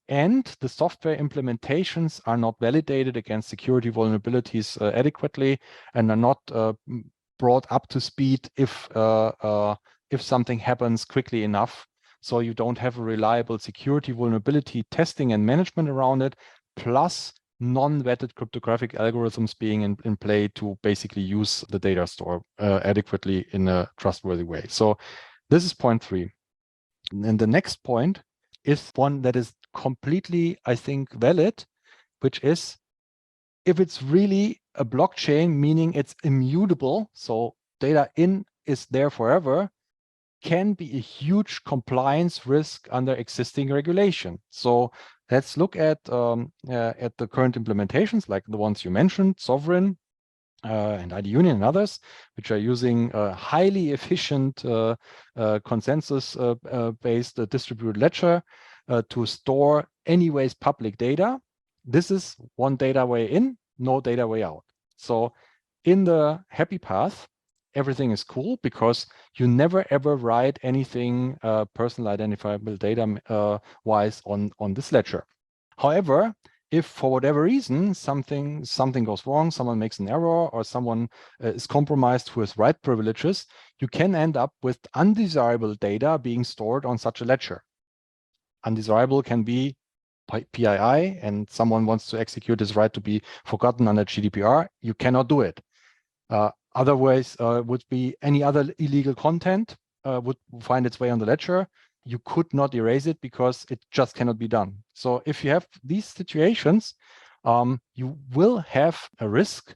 and the software implementations are not validated against security vulnerabilities adequately, and are not brought up to speed if something happens quickly enough. So you don't have a reliable security vulnerability testing and management around it, plus non-vetted cryptographic algorithms being in play to basically use the data store adequately in a trustworthy way. So this is point three. And the next point is one that is completely, I think, valid, which is, if it's really a blockchain, meaning it's immutable, so data in is there forever, can be a huge compliance risk under existing regulation. So let's look at the current implementations, like the ones you mentioned, Sovrin and ID Union and others, which are using highly efficient consensus-based distributed ledger to store anyways public data. This is one data way in, no data way out. So in the happy path, everything is cool because you never ever write anything personal identifiable data wise on this ledger. However, if for whatever reason something goes wrong, someone makes an error, or someone is compromised who has write privileges, you can end up with undesirable data being stored on such a ledger. Undesirable can be PII, and someone wants to execute his right to be forgotten under GDPR. You cannot do it. Otherwise, would be any other illegal content would find its way on the ledger. You could not erase it because it just cannot be done. So if you have these situations, you will have a risk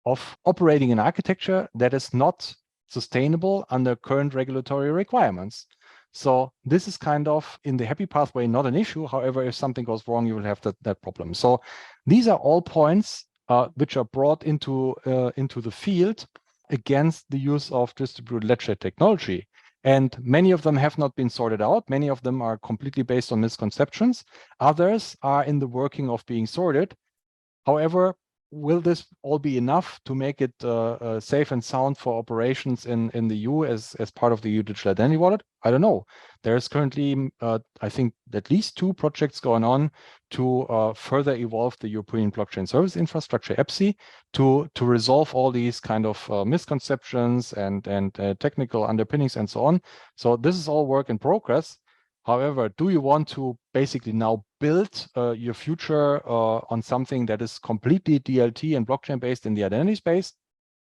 of operating an architecture that is not sustainable under current regulatory requirements. So this is kind of in the happy pathway, not an issue. However, if something goes wrong, you will have that problem. So these are all points which are brought into the field against the use of distributed ledger technology. And many of them have not been sorted out. Many of them are completely based on misconceptions. Others are in the working of being sorted. However, will this all be enough to make it safe and sound for operations in the EU as part of the EU Digital Identity Wallet? I don't know. There's currently, I think, at least 2 projects going on to further evolve the European Blockchain Service Infrastructure, EPSI, to resolve all these kind of misconceptions and technical underpinnings and so on. So this is all work in progress. However, do you want to basically now build your future on something that is completely DLT and blockchain based in the identity space?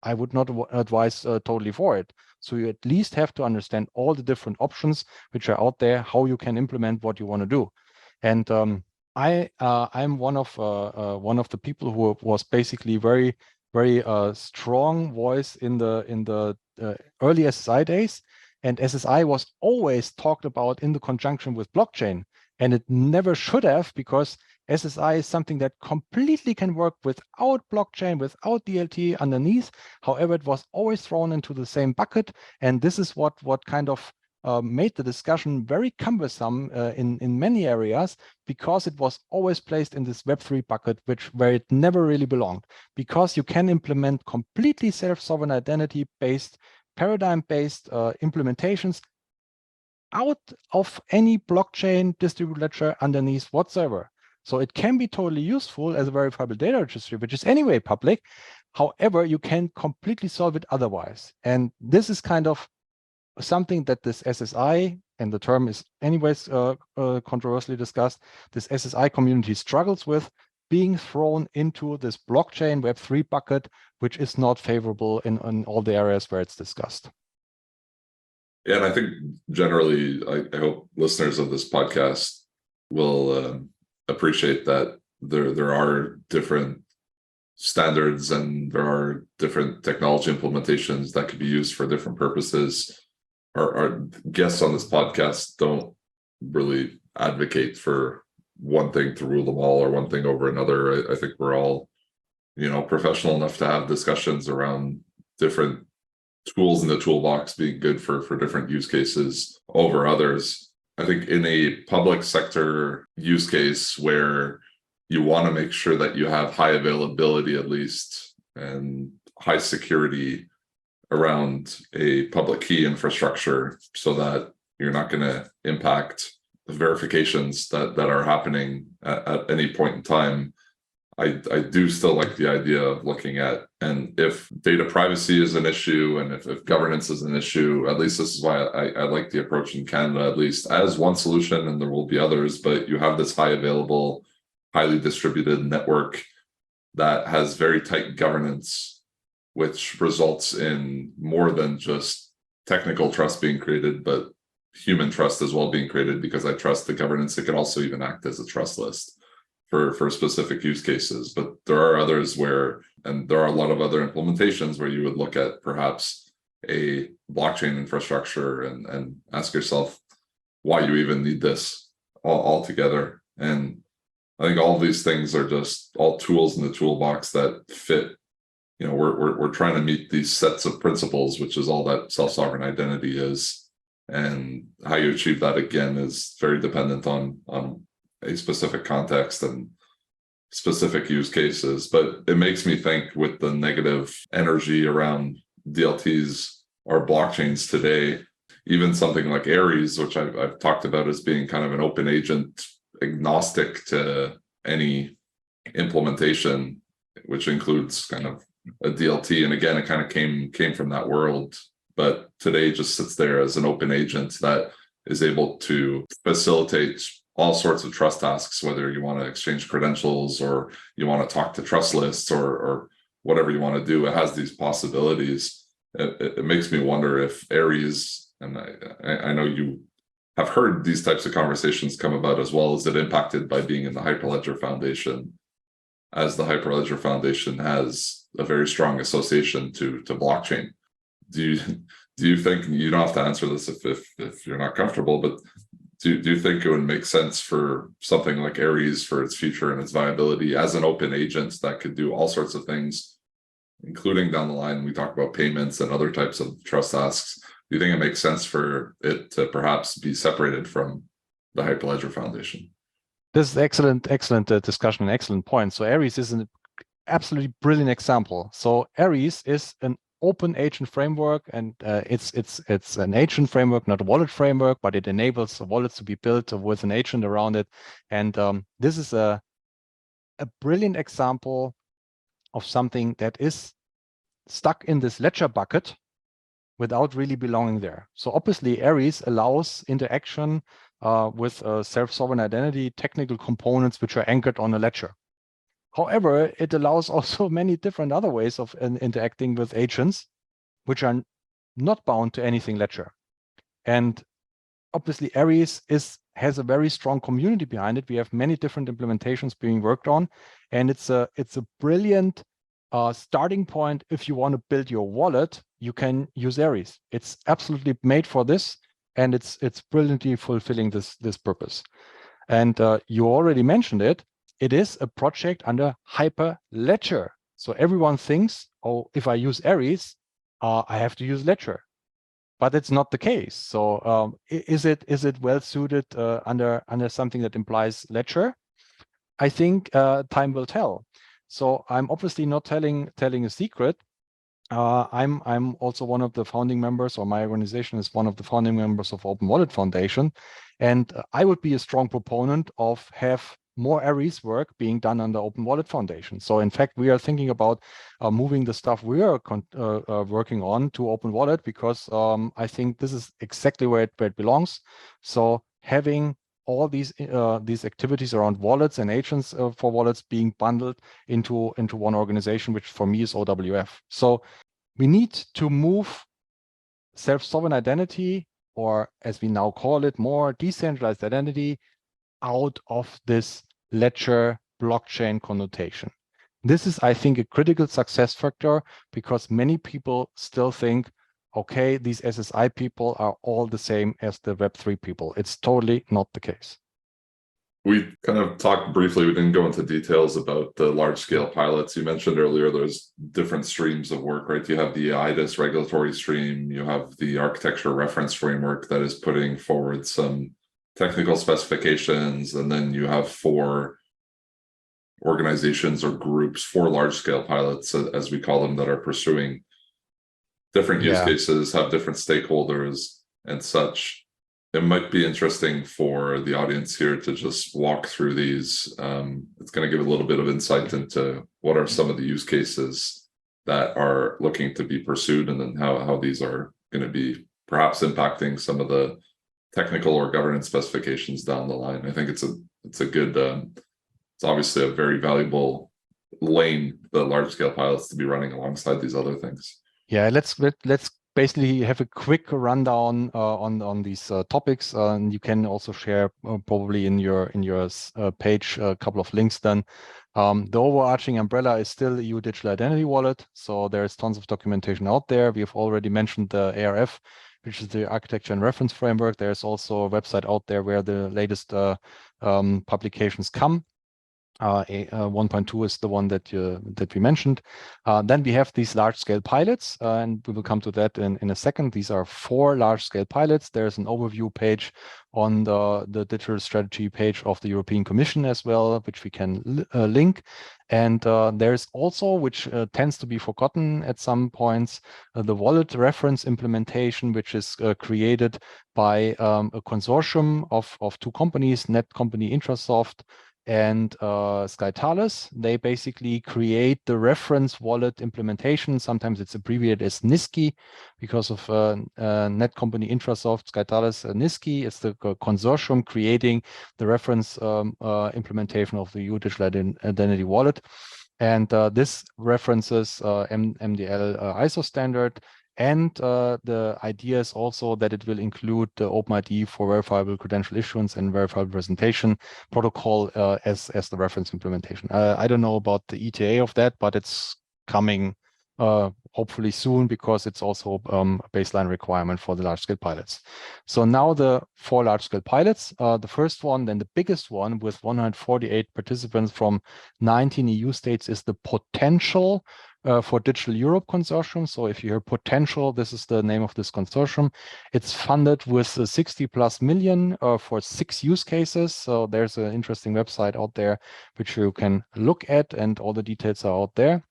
I would not advise totally for it. So you at least have to understand all the different options which are out there, how you can implement what you want to do. And I'm one of the people who was basically very strong voice in the early SSI days. And SSI was always talked about in the conjunction with blockchain, and it never should have, because SSI is something that completely can work without blockchain, without DLT underneath. However, it was always thrown into the same bucket, and this is what kind of made the discussion very cumbersome in many areas, because it was always placed in this Web3 bucket, where it never really belonged. Because you can implement completely self-sovereign identity-based, paradigm-based implementations out of any blockchain distributed ledger underneath whatsoever. So it can be totally useful as a verifiable data registry, which is anyway public. However, you can completely solve it otherwise. And this is kind of something that this SSI, and the term is anyways controversially discussed, this SSI community struggles with, being thrown into this blockchain Web3 bucket, which is not favorable in all the areas where it's discussed. Yeah, and I think generally, I hope listeners of this podcast will appreciate that there are different standards and there are different technology implementations that could be used for different purposes. Our guests on this podcast don't really advocate for one thing to rule them all or one thing over another. I think we're all, professional enough to have discussions around different tools in the toolbox being good for different use cases over others. I think in a public sector use case where you want to make sure that you have high availability at least and high security around a public key infrastructure so that you're not going to impact the verifications that are happening at any point in time, I do still like the idea of looking at, and if data privacy is an issue and if governance is an issue, at least this is why I like the approach in Canada, at least as one solution, and there will be others, but you have this high available, highly distributed network that has very tight governance, which results in more than just technical trust being created, but human trust as well being created, because I trust the governance. It can also even act as a trust list for specific use cases. But there are others where, and there are a lot of other implementations where you would look at perhaps a blockchain infrastructure and ask yourself why you even need this all together. And I think all of these things are just all tools in the toolbox that fit. You know, we're trying to meet these sets of principles, which is all that self-sovereign identity is. And how you achieve that, again, is very dependent on a specific context and specific use cases. But it makes me think, with the negative energy around DLTs or blockchains today, even something like Aries, which I've talked about as being kind of an open agent, agnostic to any implementation, which includes kind of a DLT. And again, it kind of came from that world, but today just sits there as an open agent that is able to facilitate all sorts of trust tasks, whether you want to exchange credentials or you want to talk to trust lists or whatever you want to do. It has these possibilities. It makes me wonder if Aries, and I know you have heard these types of conversations come about as well, is it impacted by being in the Hyperledger Foundation, as the Hyperledger Foundation has a very strong association to blockchain. Do you think, you don't have to answer this if you're not comfortable, but do you think it would make sense for something like Aries, for its future and its viability as an open agent that could do all sorts of things, including down the line, we talk about payments and other types of trust tasks? Do you think it makes sense for it to perhaps be separated from the Hyperledger Foundation? This is excellent discussion and excellent point. So Aries is an absolutely brilliant example. So Aries is an open agent framework, and it's an agent framework, not a wallet framework, but it enables wallets to be built with an agent around it. And this is a brilliant example of something that is stuck in this ledger bucket without really belonging there. So obviously Aries allows interaction with self-sovereign identity technical components which are anchored on a ledger. However, it allows also many different other ways of interacting with agents, which are not bound to anything ledger. And obviously, Aries has a very strong community behind it. We have many different implementations being worked on, and it's a brilliant starting point. If you want to build your wallet, you can use Aries. It's absolutely made for this, and it's brilliantly fulfilling this purpose. And you already mentioned it. It is a project under Hyperledger. So everyone thinks, oh, if I use Aries, I have to use Ledger. But it's not the case. So is it well suited under something that implies Ledger? I think time will tell. So I'm obviously not telling a secret. I'm also one of the founding members, or my organization is one of the founding members of Open Wallet Foundation, and I would be a strong proponent of have more Aries work being done under Open Wallet Foundation. So in fact, we are thinking about moving the stuff we are working on to Open Wallet, because I think this is exactly where it belongs. So having all these activities around wallets and agents for wallets being bundled into one organization, which for me is OWF. So we need to move self-sovereign identity, or as we now call it, more decentralized identity, out of this ledger blockchain connotation. This is, I think, a critical success factor, because many people still think, okay, these SSI people are all the same as the Web3 people. It's totally not the case. We kind of talked briefly, we didn't go into details about the large-scale pilots. You mentioned earlier there's different streams of work, right? You have the elDAS regulatory stream, you have the architecture reference framework that is putting forward some technical specifications, and then you have 4 organizations or groups, 4 large-scale pilots, as we call them, that are pursuing different use cases, have different stakeholders and such. It might be interesting for the audience here to just walk through these. It's going to give a little bit of insight into what are some of the use cases that are looking to be pursued, and then how these are going to be perhaps impacting some of the technical or governance specifications down the line. I think it's a good, it's obviously a very valuable lane, the large scale pilots, to be running alongside these other things. Yeah, let's basically have a quick rundown on these topics, and you can also share probably in your page a couple of links then The overarching umbrella is still EU Digital Identity Wallet. So there's tons of documentation out there. We've already mentioned the ARF, which is the Architecture and Reference Framework. There's also a website out there where the latest publications come. 1.2 is the one that we mentioned. Then we have these large-scale pilots, and we will come to that in a second. These are 4 large-scale pilots. There's an overview page on the digital strategy page of the European Commission as well, which we can link. And there's also, which tends to be forgotten at some points, the wallet reference implementation, which is created by a consortium of 2 companies, Netcompany Intrasoft and Skytalis. They basically create the reference wallet implementation. Sometimes it's abbreviated as NISKI because of Netcompany Intrasoft, Skytalis, NISKI. It's the consortium creating the reference implementation of the EU Digital Identity Wallet. And this references MDL ISO standard. And the idea is also that it will include the OpenID for verifiable credential issuance and verifiable presentation protocol as the reference implementation. I don't know about the ETA of that, but it's coming hopefully soon, because it's also a baseline requirement for the large-scale pilots. So now the 4 large-scale pilots. The first one, then the biggest one with 148 participants from 19 EU states, is the Potential for Digital Europe Consortium. So if you hear Potential, this is the name of this consortium. It's funded with 60+ million for 6 use cases. So there's an interesting website out there which you can look at, and all the details are out there.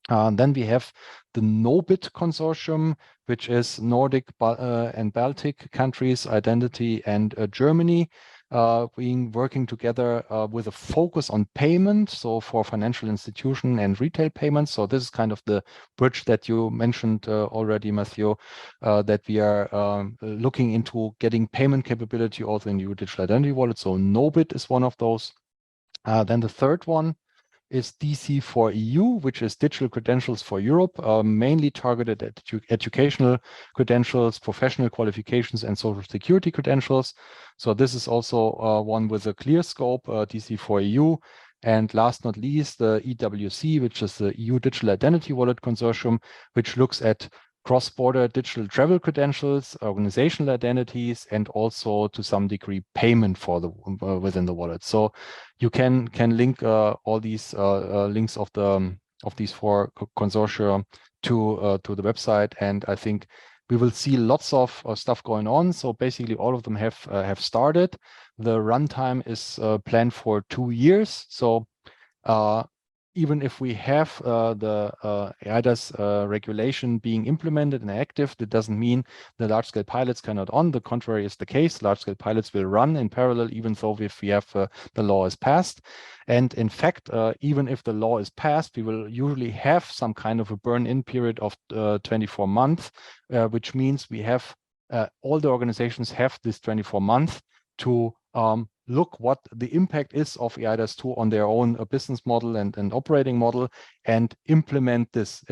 Then we have the NOBIT consortium, which is Nordic and Baltic countries, identity, and Germany, working together with a focus on payment, so for financial institution and retail payments. So this is kind of the bridge that you mentioned already, Mathieu, that we are looking into getting payment capability also in EU Digital Identity Wallet. So NOBIT is one of those. Then the third one is DC4EU, which is Digital Credentials for Europe, mainly targeted at educational credentials, professional qualifications, and social security credentials. So this is also one with a clear scope, DC4EU. And last not least, the EWC, which is the EU Digital Identity Wallet Consortium, which looks at cross-border digital travel credentials, organizational identities, and also to some degree payment for the within the wallet. So you can link all these links of these 4 consortia to the website, and I think we will see lots of stuff going on. So basically, all of them have started. The runtime is planned for 2 years. So even if we have the EIDAS regulation being implemented and active, that doesn't mean the large-scale pilots cannot on. The contrary is the case. Large-scale pilots will run in parallel, even though if we have the law is passed. And in fact, even if the law is passed, we will usually have some kind of a burn-in period of 24 months, which means we have all the organizations have this 24 months to look what the impact is of EIDAS 2 on their own business model and operating model, and implement this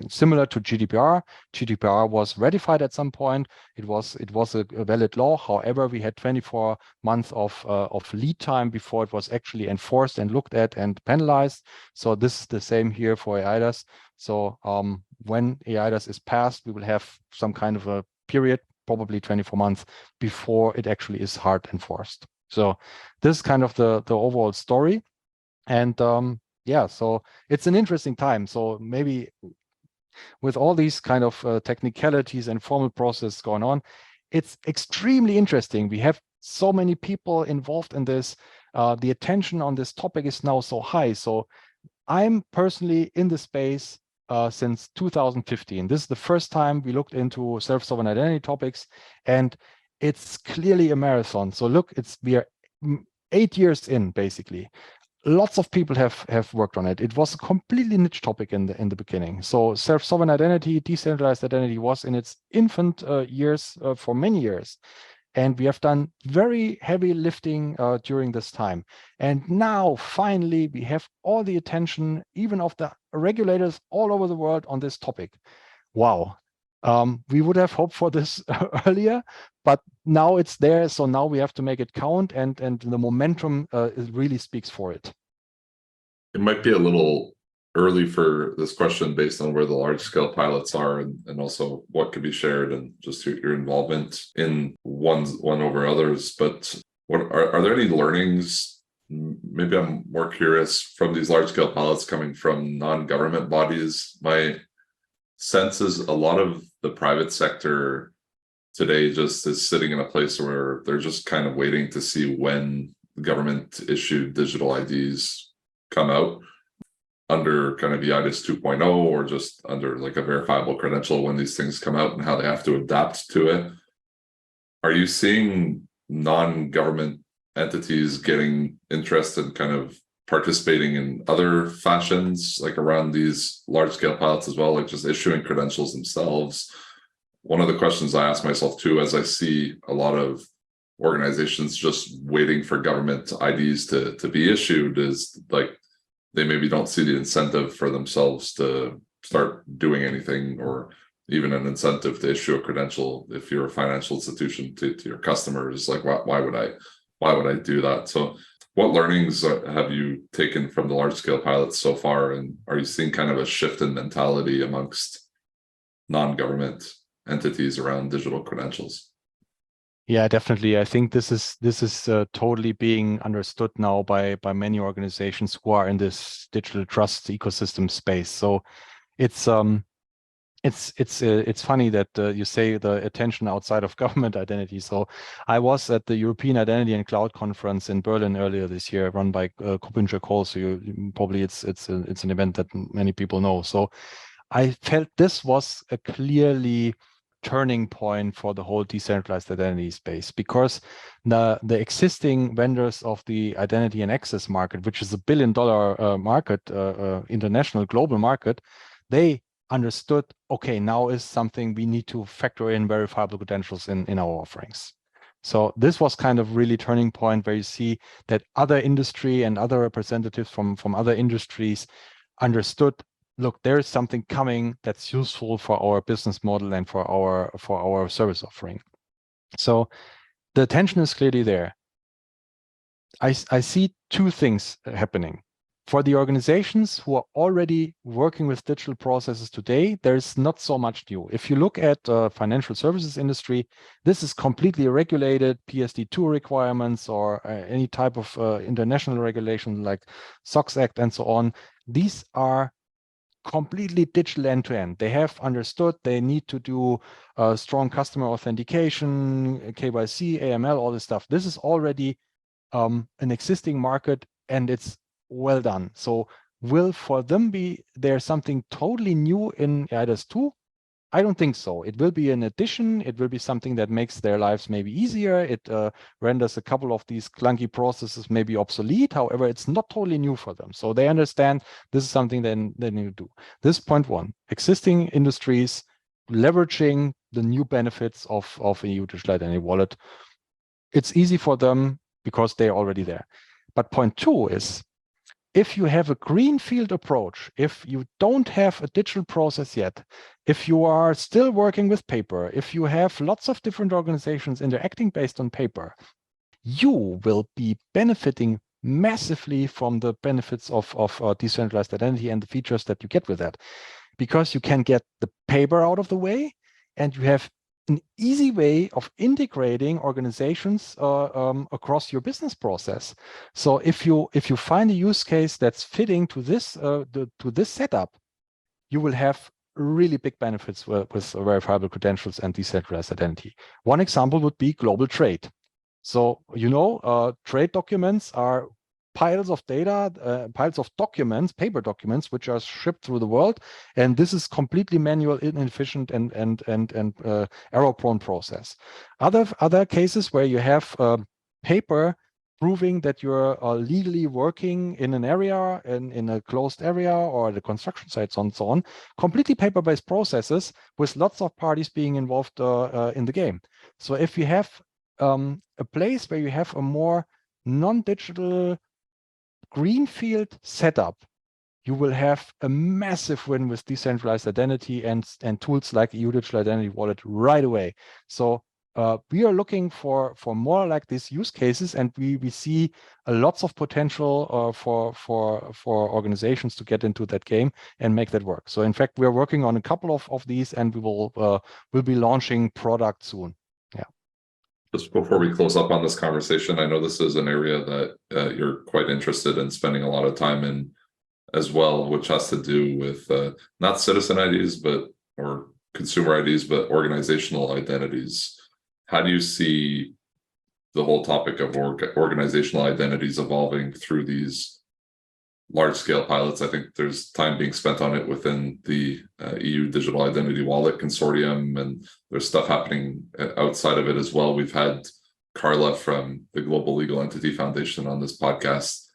similar to GDPR. GDPR was ratified at some point. It was a valid law. However, we had 24 months of lead time before it was actually enforced and looked at and penalized. So this is the same here for EIDAS. So when EIDAS is passed, we will have some kind of a period, probably 24 months, before it actually is hard enforced. So this is kind of the overall story. And yeah, so it's an interesting time. So maybe with all these kind of technicalities and formal process going on, it's extremely interesting. We have so many people involved in this. The attention on this topic is now so high. So I'm personally in the space since 2015. This is the first time we looked into self-sovereign identity topics, and it's clearly a marathon. So look, we are 8 years in, basically. Lots of people have worked on it. It was a completely niche topic in the beginning. So self-sovereign identity, decentralized identity was in its infant years for many years. And we have done very heavy lifting during this time. And now, finally, we have all the attention, even of the regulators all over the world on this topic. Wow. We would have hoped for this earlier, but now it's there. So now we have to make it count, and the momentum really speaks for it. It might be a little early for this question based on where the large scale pilots are and also what could be shared and just your involvement in one over others. But what are there any learnings? Maybe I'm more curious from these large scale pilots coming from non-government bodies. My sense is a lot of the private sector today just is sitting in a place where they're just kind of waiting to see when government issued digital IDs come out under kind of esatus 2.0 or just under like a verifiable credential when these things come out and how they have to adapt to it. Are you seeing non-government entities getting interested, kind of participating in other fashions, like around these large-scale pilots as well, like just issuing credentials themselves? One of the questions I ask myself too, as I see a lot of organizations just waiting for government IDs to be issued, is like they maybe don't see the incentive for themselves to start doing anything, or even an incentive to issue a credential if you're a financial institution to your customers. Like, why would I do that? So what learnings have you taken from the large scale pilots so far? And are you seeing kind of a shift in mentality amongst non-government entities around digital credentials? Yeah, definitely. I think this is totally being understood now by many organizations who are in this digital trust ecosystem space. So it's funny that you say the attention outside of government identity. So I was at the European Identity and Cloud Conference in Berlin earlier this year, run by Kupinje Kohl. So you probably it's an event that many people know. So I felt this was a clearly turning point for the whole decentralized identity space, because the existing vendors of the identity and access market, which is $1 billion market, international global market, they understood, okay, now is something we need to factor in verifiable credentials in our offerings. So this was kind of really turning point where you see that other industry and other representatives from other industries understood, look, there is something coming that's useful for our business model and for our service offering. So the attention is clearly there. I see two things happening. For the organizations who are already working with digital processes today, there's not so much new. If you look at financial services industry, this is completely regulated, PSD2 requirements or any type of international regulation like SOX Act and so on. These are completely digital end-to-end. They have understood they need to do strong customer authentication, KYC, AML, all this stuff. This is already an existing market and it's well done. So will for them be there something totally new in esatus 2? I don't think so. It will be an addition. It will be something that makes their lives maybe easier. It renders a couple of these clunky processes maybe obsolete. However, it's not totally new for them. So they understand this is something they need to do. This is point one. Existing industries leveraging the new benefits of a EU digital identity wallet. It's easy for them because they're already there. But point two is, if you have a greenfield approach, if you don't have a digital process yet, if you are still working with paper, if you have lots of different organizations interacting based on paper, you will be benefiting massively from the benefits of decentralized identity and the features that you get with that, because you can get the paper out of the way and you have an easy way of integrating organizations across your business process. So if you find a use case that's fitting to this setup, you will have really big benefits with verifiable credentials and decentralized identity. One example would be global trade. So trade documents are piles of data, piles of documents, paper documents, which are shipped through the world, and this is completely manual, inefficient, and error-prone process. Other cases where you have paper proving that you're legally working in an area, in a closed area, or the construction sites, and so on, completely paper-based processes with lots of parties being involved in the game. So if you have a place where you have a more non-digital greenfield setup, you will have a massive win with decentralized identity and tools like EU Digital Identity Wallet right away. So we are looking for more like these use cases, and we see lots of potential for organizations to get into that game and make that work. So in fact, we are working on a couple of these, and we'll be launching products soon. Yeah. Just before we close up on this conversation, I know this is an area that you're quite interested in spending a lot of time in as well, which has to do with not citizen IDs, or consumer IDs, but organizational identities. How do you see the whole topic of organizational identities evolving through these large-scale pilots? I think there's time being spent on it within the EU Digital Identity Wallet Consortium, and there's stuff happening outside of it as well. We've had Carla from the Global Legal Entity Foundation on this podcast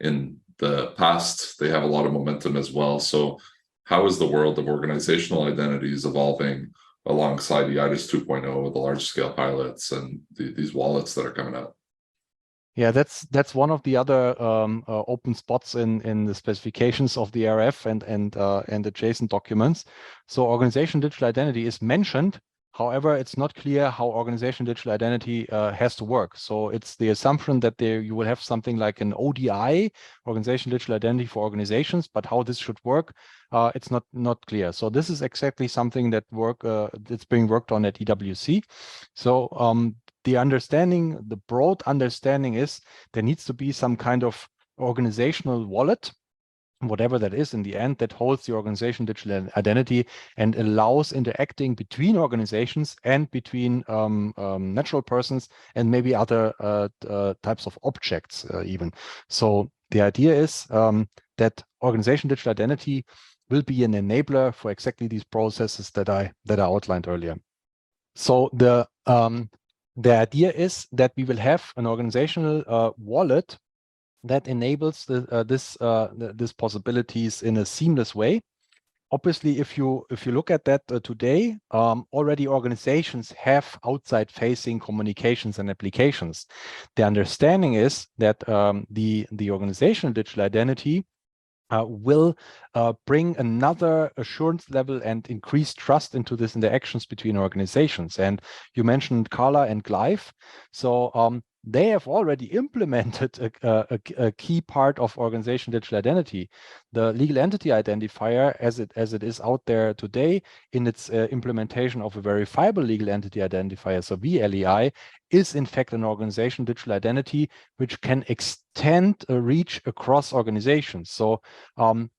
in the past. They have a lot of momentum as well. So how is the world of organizational identities evolving alongside the esatus 2.0, the large-scale pilots, and these wallets that are coming out? Yeah, that's one of the other open spots in the specifications of the RF and adjacent documents. So organization digital identity is mentioned. However, it's not clear how organization digital identity has to work. So it's the assumption that you will have something like an ODI, organization digital identity for organizations, but how this should work, it's not clear. So this is exactly something that's being worked on at EWC. So the broad understanding is there needs to be some kind of organizational wallet, whatever that is in the end, that holds the organization digital identity and allows interacting between organizations and between natural persons and maybe other types of objects even. So the idea is that organization digital identity will be an enabler for exactly these processes that I outlined earlier. So the idea is that we will have an organizational wallet that enables this possibilities in a seamless way. Obviously, if you look at that today, already organizations have outside-facing communications and applications. The understanding is that the organizational digital identity will bring another assurance level and increase trust into these interactions between organizations. And you mentioned Carla and Clive. So they have already implemented a key part of organization digital identity. The legal entity identifier, as it is out there today in its implementation of a verifiable legal entity identifier, so VLEI, is in fact an organization digital identity which can extend a reach across organizations. So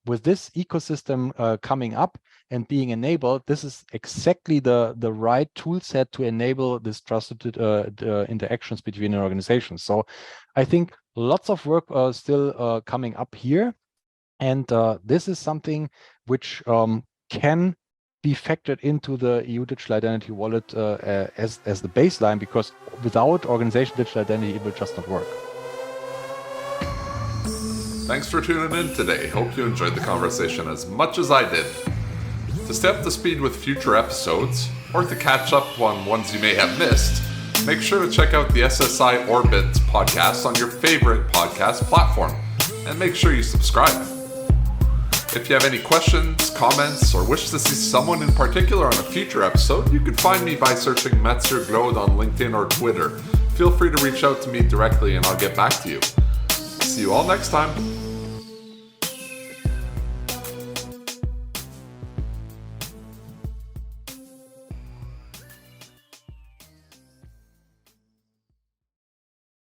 with this ecosystem coming up and being enabled, this is exactly the right tool set to enable this trusted interactions between organizations. So I think lots of work still coming up here. And this is something which can be factored into the EU Digital Identity Wallet as the baseline, because without organization digital identity, it will just not work. Thanks for tuning in today. Hope you enjoyed the conversation as much as I did. To stay up to speed with future episodes, or to catch up on ones you may have missed, make sure to check out the SSI Orbit podcast on your favorite podcast platform, and make sure you subscribe. If you have any questions, comments, or wish to see someone in particular on a future episode, you can find me by searching Mathieu Glaude on LinkedIn or Twitter. Feel free to reach out to me directly and I'll get back to you. See you all next time.